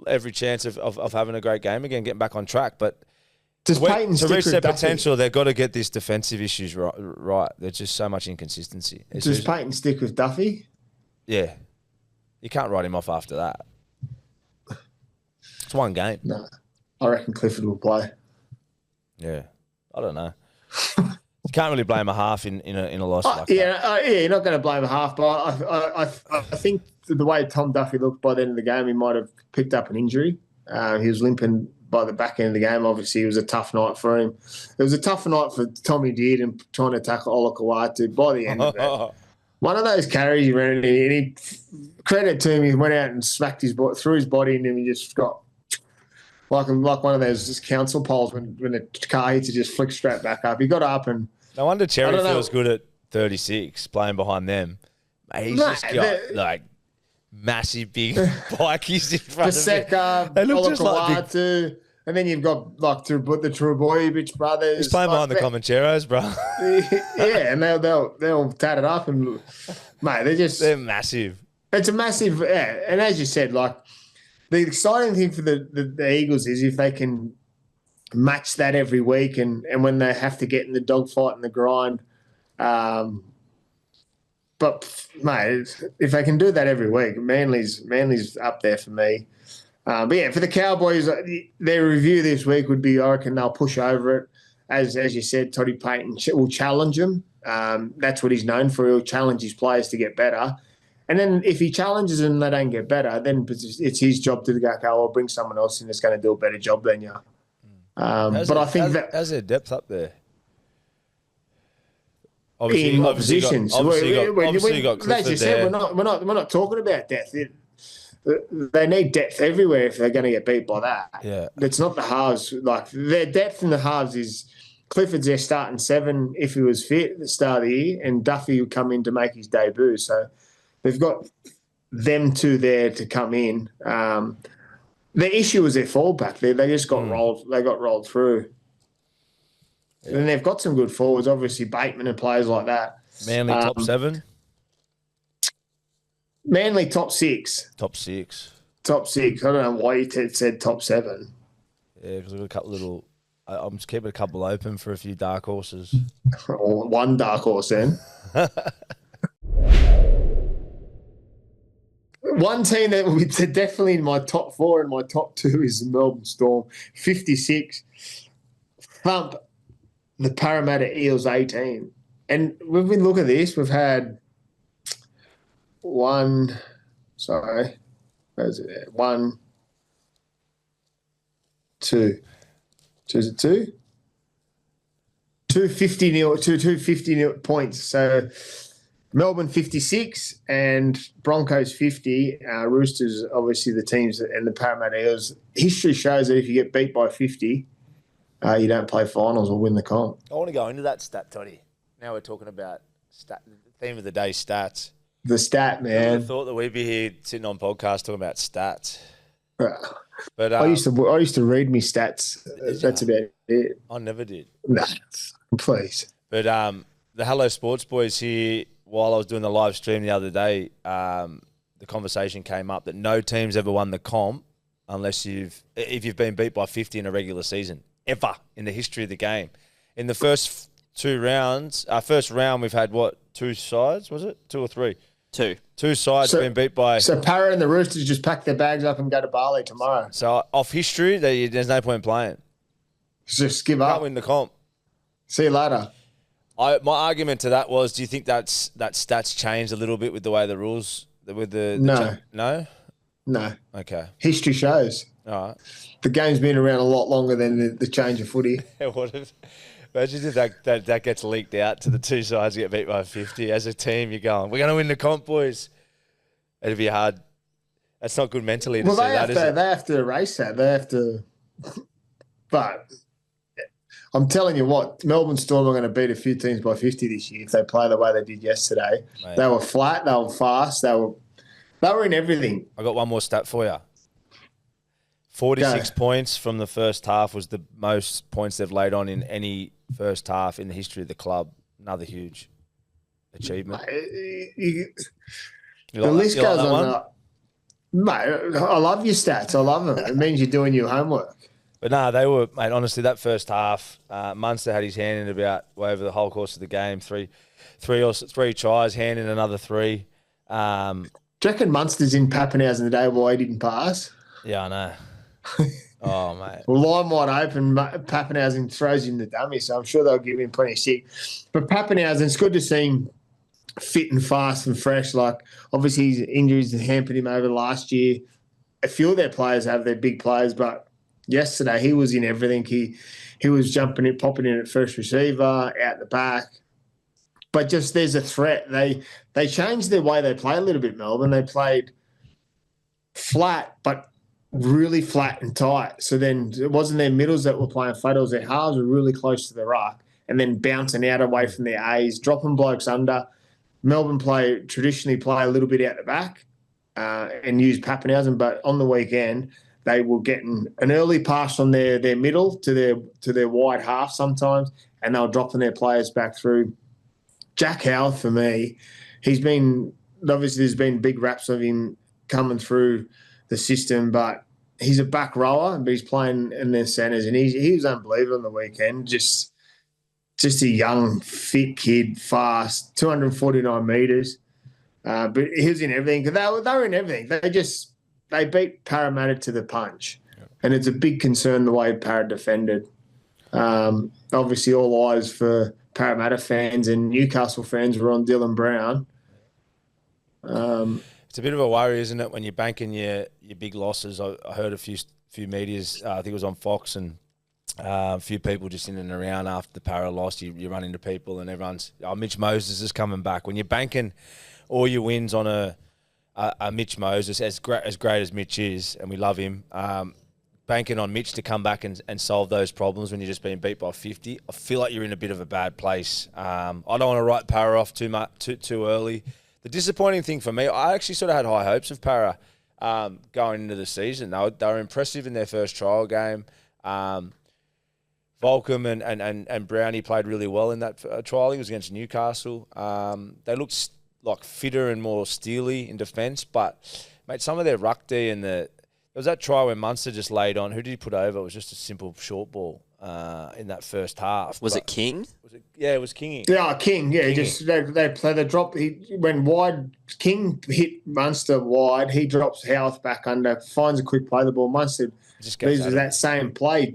every chance of having a great game again, getting back on track, but. To reach their potential, they've got to get these defensive issues right. There's just so much inconsistency. Does Payton stick with Duffy? Yeah. You can't write him off after that. It's one game. No. I reckon Clifford will play. Yeah. I don't know. You can't really blame a half in a loss like that. You're not going to blame a half, but I think the way Tom Duffy looked by the end of the game, he might have picked up an injury. He was limping by the back end of the game. Obviously, it was a tough night for him. It was a tough night for Tommy Deard and trying to tackle Olakau'atu by the end of it. One of those carries he ran in, and he credit to him, he went out and smacked through his body, and then he just got like one of those council poles when the car hits, it just flicks straight back up. He got up and... No wonder Cherry feels good at 36, playing behind them. He's just got, massive big bikies in front of him. They look just like big... And then you've got the Trubojevic brothers. He's playing behind the Comancheros, bro. Yeah, and they'll tat it up and mate, they're massive. It's a massive, and as you said, the exciting thing for the Eagles is if they can match that every week and when they have to get in the dogfight and the grind. But mate, if they can do that every week, Manly's up there for me. But yeah, for the Cowboys, their review this week would be, I reckon they'll push over it. As you said, Toddy Payton will challenge them. That's what he's known for. He'll challenge his players to get better. And then if he challenges them and they don't get better, then it's his job to go, okay, I'll bring someone else in that's going to do a better job than you. How's their depth up there? Obviously, in positions. Obviously, you got Clifford as you said, we're not talking about depth. They need depth everywhere if they're going to get beat by that. Yeah, it's not the halves. Their depth in the halves is Clifford's their starting 7 if he was fit at the start of the year, and Duffy would come in to make his debut. So they've got them two there to come in. The issue was their fallback. They just got rolled. They got rolled through. Yeah. And they've got some good forwards, obviously Bateman and players like that. Manly top 7. Manly top 6. Top 6. Top 6. I don't know why you said top 7. Yeah, because we've got a couple little. I'm just keeping a couple open for a few dark horses. Or one dark horse then. One team that will be definitely in my top 4 and my top 2 is the Melbourne Storm. 56. Thump the Parramatta Eels 18. And we've been looking at this. We've had 1, 2. Is it 2? 250 points. So Melbourne 56 and Broncos 50. Roosters, obviously the teams, and the Parramatta Eels. History shows that if you get beat by 50, you don't play finals or win the comp. I want to go into that stat, Toddy. Now we're talking about the theme of the day, stats. The stat, man. I would have thought that we'd be here sitting on podcast talking about stats. But I used to read me stats. That's about it. I never did. No, please. But the Hello Sports boys here, while I was doing the live stream the other day, the conversation came up that no team's ever won the comp unless if you've been beat by 50 in a regular season, ever in the history of the game. In the first two rounds, first round we've had what, two sides, was it? Two or three? Two sides been beat by... So Parra and the Roosters just pack their bags up and go to Bali tomorrow. So off history, there's no point playing. Just give up. Can't win the comp. See you later. My argument to that was, do you think that stats changed a little bit with the way the rules... No. No? No. Okay. History shows. All right. The game's been around a lot longer than the change of footy. Imagine if that gets leaked out to the two sides get beat by 50. As a team, you're going, we're going to win the comp, boys. It'd be hard. That's not good mentally to say that, is it? They have to erase that. They have to. But I'm telling you what, Melbourne Storm are going to beat a few teams by 50 this year if they play the way they did yesterday. Mate. They were flat. They were fast. They were in everything. I got one more stat for you. 46 points from the first half was the most points they've laid on in any first half in the history of the club. Another huge achievement. The list goes on. Mate, I love your stats. I love them. It means you're doing your homework. But no, they were, mate, honestly, that first half, Munster had his hand in about over the whole course of the game. Three tries, hand in another three. Do you reckon Munster's in Pappenhausen today why he didn't pass? Yeah, I know. Oh, mate. Well, line wide open, Pappenhausen throws in the dummy, so I'm sure they'll give him plenty of shit. But Pappenhausen, it's good to see him fit and fast and fresh. Like, obviously, his injuries hampered him over last year. A few of their players have their big players, but yesterday he was in everything. He was jumping in, popping in at first receiver, out the back. But just there's a threat. They changed their way they play a little bit, Melbourne. They played flat, but really flat and tight. So then it wasn't their middles that were playing flat. It was their halves were really close to the ruck and then bouncing out away from their A's, dropping blokes under. Melbourne traditionally play a little bit out the back and use Pappenhausen, but on the weekend they were getting an early pass on their middle to their wide half sometimes, and they were dropping their players back through. Jack Howard, for me, obviously there's been big raps of him coming through the system, but he's a back rower, but he's playing in their centres, and he was unbelievable on the weekend. Just a young, fit kid, fast, 249 metres. But he was in everything. They were in everything. They beat Parramatta to the punch, and it's a big concern the way Parra defended. Obviously, all eyes for Parramatta fans and Newcastle fans were on Dylan Brown. It's a bit of a worry, isn't it, when you're banking your big losses? I heard a few medias, I think it was on Fox, and a few people just in and around after the Parra loss. You run into people and everyone's, Mitch Moses is coming back. When you're banking all your wins on a Mitch Moses, as great as Mitch is, and we love him, banking on Mitch to come back and solve those problems when you're just being beat by 50, I feel like you're in a bit of a bad place. I don't want to write Parra off too early. The disappointing thing for me, I actually sort of had high hopes of Parra going into the season. They were impressive in their first trial game. Volcom and Brownie played really well in that trial. He was against Newcastle. They looked like fitter and more steely in defence, but mate, some of their ruck D and there was that try where Munster just laid on. Who did he put over? It was just a simple short ball in that first half. Was it King? It was Kingy. Yeah, King. Yeah, just they play the drop. He went wide. King hit Munster wide. He drops Howarth back under, finds a quick play. The ball. Munster loses that same play.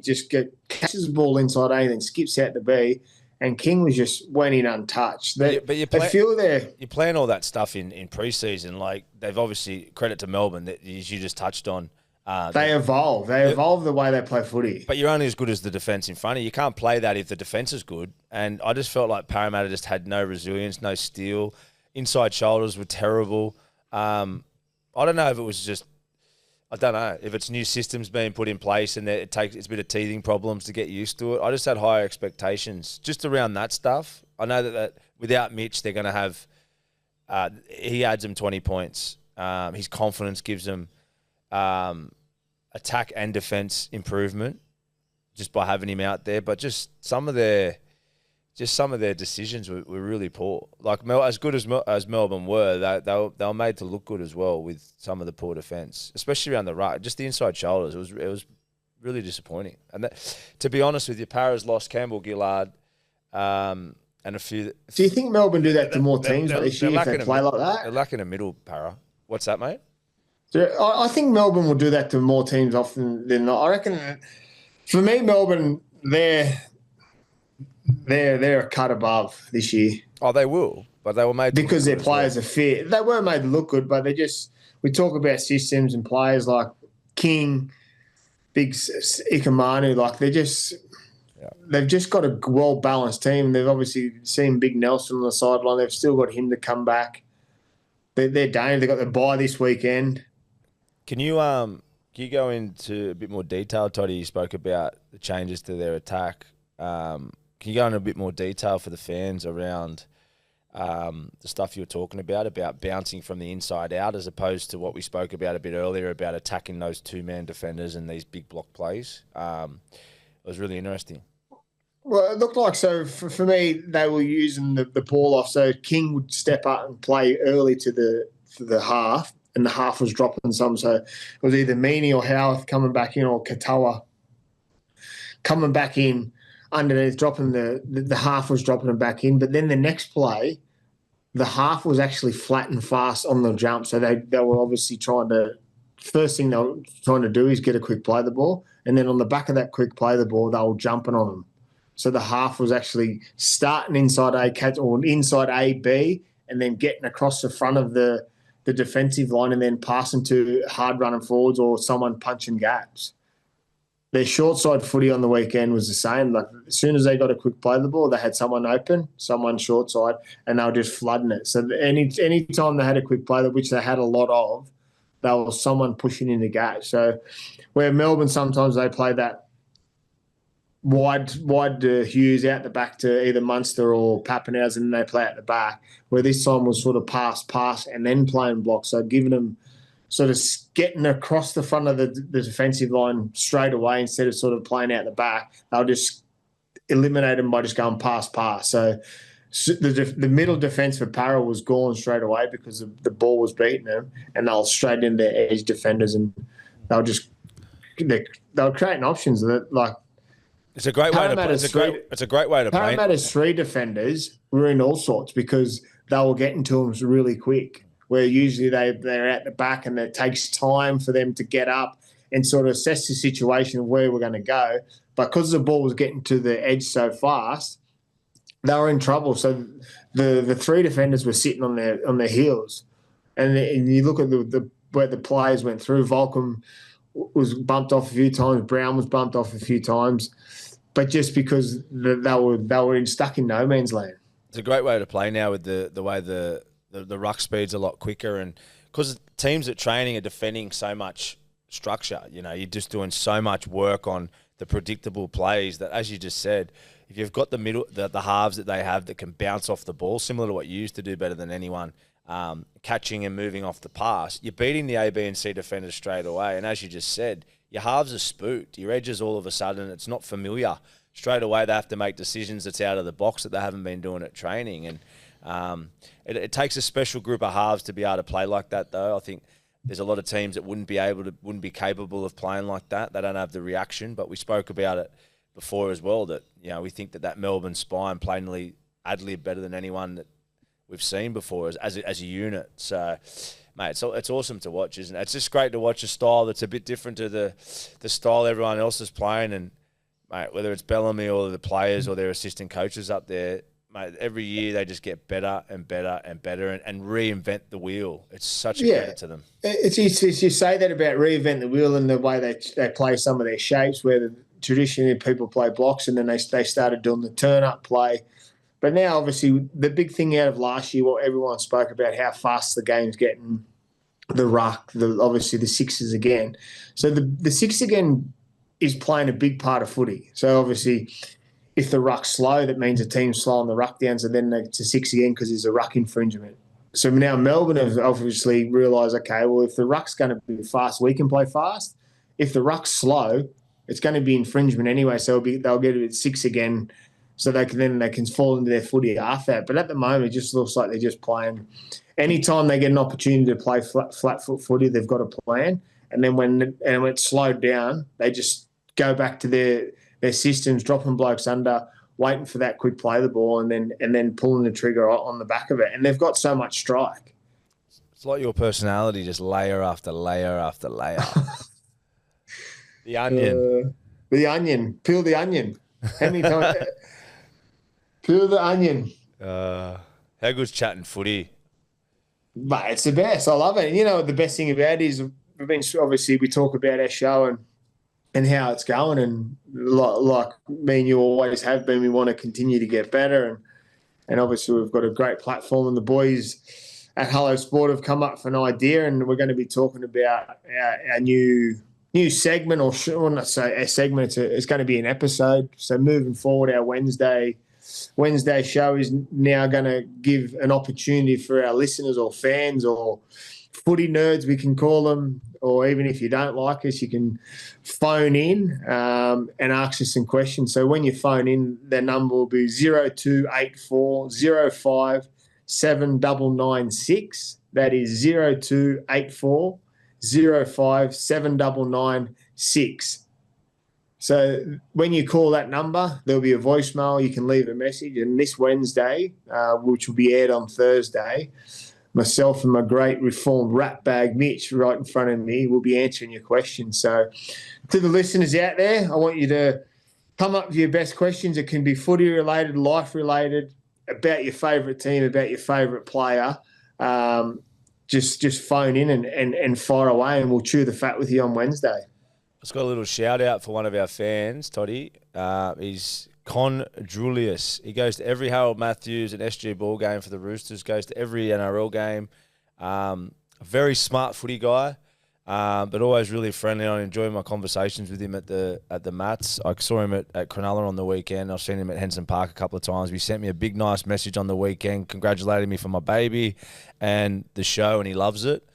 Catches the ball inside A, then skips out to B. And King was just went in untouched. You're playing all that stuff in pre-season. Like, they've obviously, credit to Melbourne, that as you just touched on. They evolve. They evolve the way they play footy. But you're only as good as the defence in front of you. You can't play that if the defence is good. And I just felt like Parramatta just had no resilience, no steel. inside shoulders were terrible. I don't know if it was just, I don't know if it's new systems being put in place and it's a bit of teething problems to get used to it. I just had higher expectations just around that stuff. I know that without Mitch, they're going to have, he adds them 20 points. His confidence gives them attack and defense improvement just by having him out there. But just some of their decisions were really poor. Like as good as Melbourne were, they were made to look good as well with some of the poor defence, especially around the right, just the inside shoulders. It was really disappointing. And to be honest with you, Para's lost Campbell Gillard and a few. Do you think Melbourne do that to more teams this year if they play like that? They're lacking a middle, Para. What's that, mate? I think Melbourne will do that to more teams often than not. I reckon, for me, Melbourne, they're a cut above this year. Oh, they will, but they were made because their players are fit. They were made to look good, but we talk about systems and players like King, Big Ikamanu, like they've just got a well-balanced team. They've obviously seen Big Nelson on the sideline. They've still got him to come back. They're dangerous. They've got the bye this weekend. Can you go into a bit more detail, Toddy? You spoke about the changes to their attack. Can you go into a bit more detail for the fans around the stuff you were talking about bouncing from the inside out as opposed to what we spoke about a bit earlier about attacking those two-man defenders and these big block plays? It was really interesting. Well, it looked like, so for me, they were using the ball off. So King would step up and play early to the half, and the half was dropping some. So it was either Meaney or Howarth coming back in, or Katoa coming back in underneath, dropping the half was dropping them back in. But then the next play, the half was actually flat and fast on the jump. So they were obviously first thing they were trying to do is get a quick play the ball. And then on the back of that quick play the ball, they were jumping on them. So the half was actually starting inside A, or inside A, B, and then getting across the front of the defensive line and then passing to hard running forwards or someone punching gaps. Their short side footy on the weekend was the same. Like as soon as they got a quick play the ball, they had someone open, someone short side, and they were just flooding it. So any time they had a quick play, which they had a lot of, there was someone pushing in the gap. So where Melbourne sometimes they play that wide Hughes out the back to either Munster or Pappenhausen, and they play at the back, where this time was sort of pass, and then playing blocks. So giving them sort of getting across the front of the defensive line straight away instead of sort of playing out the back. They'll just eliminate them by just going pass. So the middle defence for Para was gone straight away because the ball was beating them, and they'll straight into their edge defenders, and they were creating options that like. It's a great way to play. It's a great way to play. Parramatta's three defenders were in all sorts because they were getting to them really quick, where usually they're at the back and it takes time for them to get up and sort of assess the situation of where we're going to go. But because the ball was getting to the edge so fast, they were in trouble. So the three defenders were sitting on their heels. And you look at where the players went through. Volcom was bumped off a few times. Brown was bumped off a few times. But just because they were stuck in no man's land. It's a great way to play now with the way the ruck speed's a lot quicker, and because teams at training are defending so much structure, you're just doing so much work on the predictable plays that, as you just said, if you've got the halves that they have that can bounce off the ball, similar to what you used to do better than anyone, catching and moving off the pass, you're beating the A, B, and C defenders straight away. And as you just said, your halves are spooked. Your edges all of a sudden, it's not familiar. Straight away, they have to make decisions that's out of the box that they haven't been doing at training. And it takes a special group of halves to be able to play like that, though. I think there's a lot of teams that wouldn't be capable of playing like that. They don't have the reaction. But we spoke about it before as well, that we think that Melbourne spine plainly ad-lib better than anyone that we've seen before as a unit. So, mate, it's awesome to watch, isn't it? It's just great to watch a style that's a bit different to the style everyone else is playing. And, mate, whether it's Bellamy or the players or their assistant coaches up there, mate, every year they just get better and better and better and reinvent the wheel. It's such a credit to them. It's you say that about reinvent the wheel and the way they play some of their shapes, where traditionally people play blocks and then they started doing the turn-up play. But now, obviously, the big thing out of last year, what everyone spoke about, how fast the game's getting, the ruck, obviously the sixes again. So the six again is playing a big part of footy. So obviously, if the ruck's slow, that means the team's slowing the ruck down. So then it's a six again because there's a ruck infringement. So now Melbourne have obviously realised, okay, well, if the ruck's going to be fast, we can play fast. If the ruck's slow, it's going to be infringement anyway. So they'll get it at six again, so they can fall into their footy after that. But at the moment, it just looks like they're just playing. Anytime they get an opportunity to play flat foot footy, they've got a plan. And then when it's slowed down, they just go back to their systems, dropping blokes under, waiting for that quick play the ball, and then pulling the trigger on the back of it. And they've got so much strike. It's like your personality, just layer after layer after layer. The onion. The onion. Peel the onion. How many times? Peel the onion. How good's chatting footy? But it's the best. I love it. And you know what the best thing about it is, we talk about our show and how it's going, and like me and you always have been, we want to continue to get better, and obviously we've got a great platform, and the boys at Hello Sport have come up with an idea, and we're going to be talking about our new segment, or not say a segment, it's going to be an episode. So moving forward, our Wednesday show is now going to give an opportunity for our listeners or fans or footy nerds, we can call them, or even if you don't like us, you can phone in and ask us some questions. So when you phone in, their number will be 0284 05 7996. That is 0284 05 7996. So when you call that number, there'll be a voicemail. You can leave a message. And this Wednesday, which will be aired on Thursday, myself and my great reformed rat bag Mitch right in front of me will be answering your questions. So to the listeners out there, I want you to come up with your best questions. It can be footy related, life related, about your favourite team, about your favourite player. Just phone in and fire away, and we'll chew the fat with you on Wednesday. Let's got a little shout out for one of our fans, Toddy. He's Con Julius. He goes to every Harold Matthews and SG ball game for the Roosters, goes to every NRL game. A very smart footy guy, but always really friendly. I enjoy my conversations with him at the mats. I saw him at Cronulla on the weekend. I've seen him at Henson Park a couple of times. He sent me a big, nice message on the weekend congratulating me for my baby and the show, and he loves it.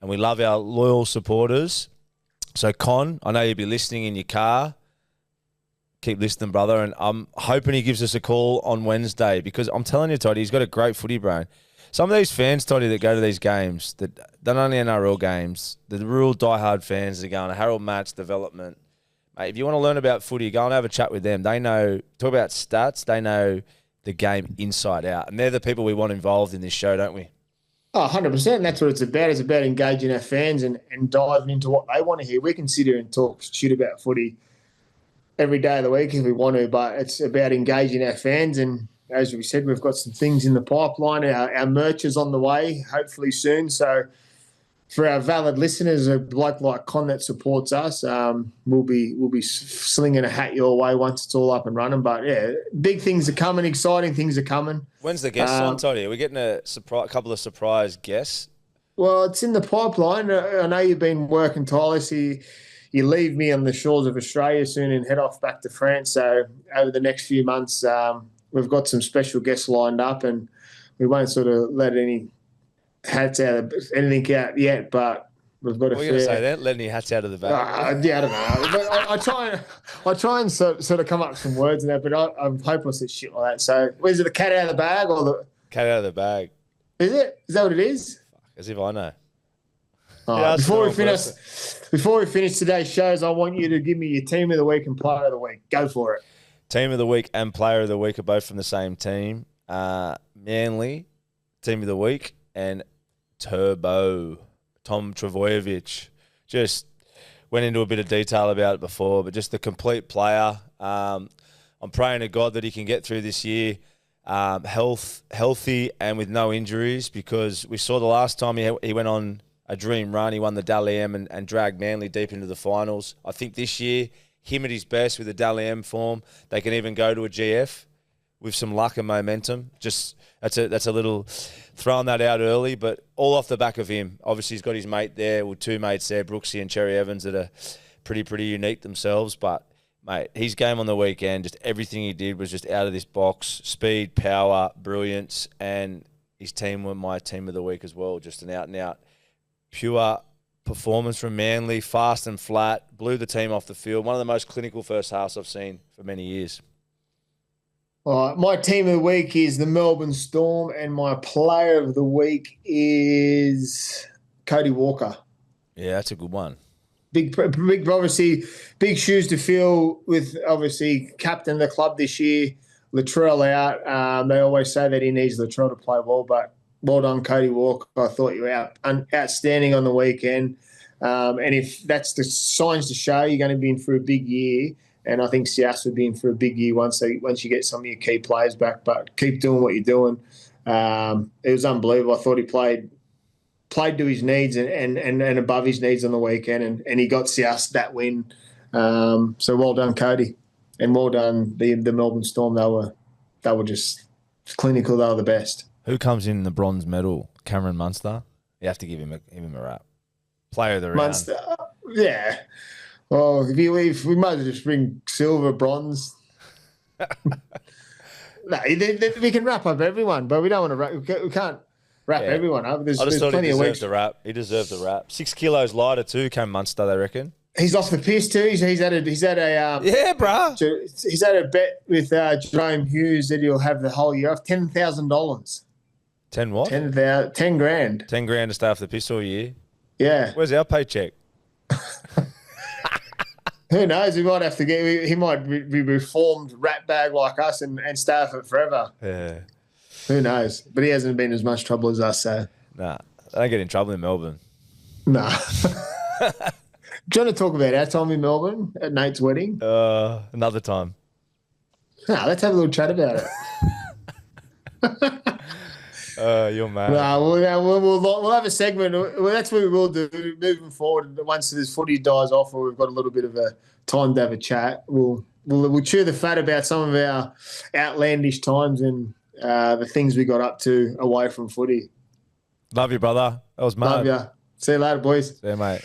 And we love our loyal supporters. So, Con, I know you'll be listening in your car. Keep listening, brother, and I'm hoping he gives us a call on Wednesday, because I'm telling you, Toddy, he's got a great footy brain. Some of these fans, Toddy, that go to these games, that not only NRL games, the real diehard fans that are going to Harold Match development. Mate, if you want to learn about footy, go and have a chat with them. They know, talk about stats, they know the game inside out. And they're the people we want involved in this show, don't we? Oh, 100%. That's what it's about. It's about engaging our fans and diving into what they want to hear. We can sit here and talk shit about footy every day of the week if we want to, but it's about engaging our fans. And as we said, we've got some things in the pipeline. Our merch is on the way, hopefully soon. So for our valid listeners, a bloke like Con that supports us, we'll be slinging a hat your way once it's all up and running. But yeah, big things are coming, exciting things are coming. When's the guest on, Toddy? Are we getting a couple of surprise guests? Well, it's in the pipeline. I know you've been working tirelessly. You leave me on the shores of Australia soon and head off back to France. So over the next few months, we've got some special guests lined up, and we won't sort of let anything out yet. But we've got a. What are you going to say then? Let any hats out of the bag? Yeah, I don't know. But I try and sort of come up with some words in that, but I'm hopeless at shit like that. So, is it the cat out of the bag or the cat out of the bag? Is it? Is that what it is? As if I know. Before we finish today's shows, I want you to give me your team of the week and player of the week. Go for it. Team of the week and player of the week are both from the same team. Manly, team of the week, and Turbo, Tom Travojevic. Just went into a bit of detail about it before, but just the complete player. I'm praying to God that he can get through this year healthy and with no injuries, because we saw the last time he went on a dream run. He won the Dally M and dragged Manly deep into the finals. I think this year, him at his best with the Dally M form, they can even go to a GF. with some luck and momentum. Just that's a little throwing that out early, but all off the back of him. Obviously, he's got his mate there, with two mates there, Brooksy and Cherry Evans, that are pretty unique themselves. But mate, his game on the weekend, just everything he did was just out of this box. Speed, power, brilliance, and his team were my team of the week as well. Just an out and out pure performance from Manly, fast and flat, blew the team off the field. One of the most clinical first halves I've seen for many years. All right, my team of the week is the Melbourne Storm, and my player of the week is Cody Walker. Yeah, that's a good one. Big, obviously, big shoes to fill with, obviously, captain of the club this year, Latrell out. They always say that he needs Latrell to play well, but well done, Cody Walker. I thought you were outstanding on the weekend. And if that's the signs to show you're going to be in for a big year, and I think Sias would be in for a big year once you get some of your key players back. But keep doing what you're doing. It was unbelievable. I thought he played to his needs and above his needs on the weekend, and he got Sias that win. So well done, Cody, and well done the Melbourne Storm. They were just clinical. They were the best. Who comes in the bronze medal? Cameron Munster. You have to give him a rap. Player of the round. Munster, yeah. Well, if we might as well just bring silver, bronze. No, we can wrap up everyone, but we don't want to wrap. We can't wrap everyone up. I just thought he deserved a wrap. He deserved a wrap. 6 kilos lighter too, Cam Munster, they reckon. He's off the piss too. He's had a yeah, bruh. He's had a bet with Jerome Hughes that he'll have the whole year off $10,000. 10 what? 10 grand. 10 grand to stay off the piss all year. Yeah. Where's our paycheck? Who knows? He might have to he might be reformed rat bag like us and stay off it forever. Yeah. Who knows? But he hasn't been as much trouble as us, so. Nah, they don't get in trouble in Melbourne. Nah. Do you want to talk about our time in Melbourne at Nate's wedding? Another time. Nah, let's have a little chat about it. You're mad. No, we'll have a segment. Well, that's what we will do moving forward. Once this footy dies off, or we've got a little bit of a time to have a chat, we'll chew the fat about some of our outlandish times and the things we got up to away from footy. Love you, brother. That was mad. Love you. See you later, boys. See you, mate.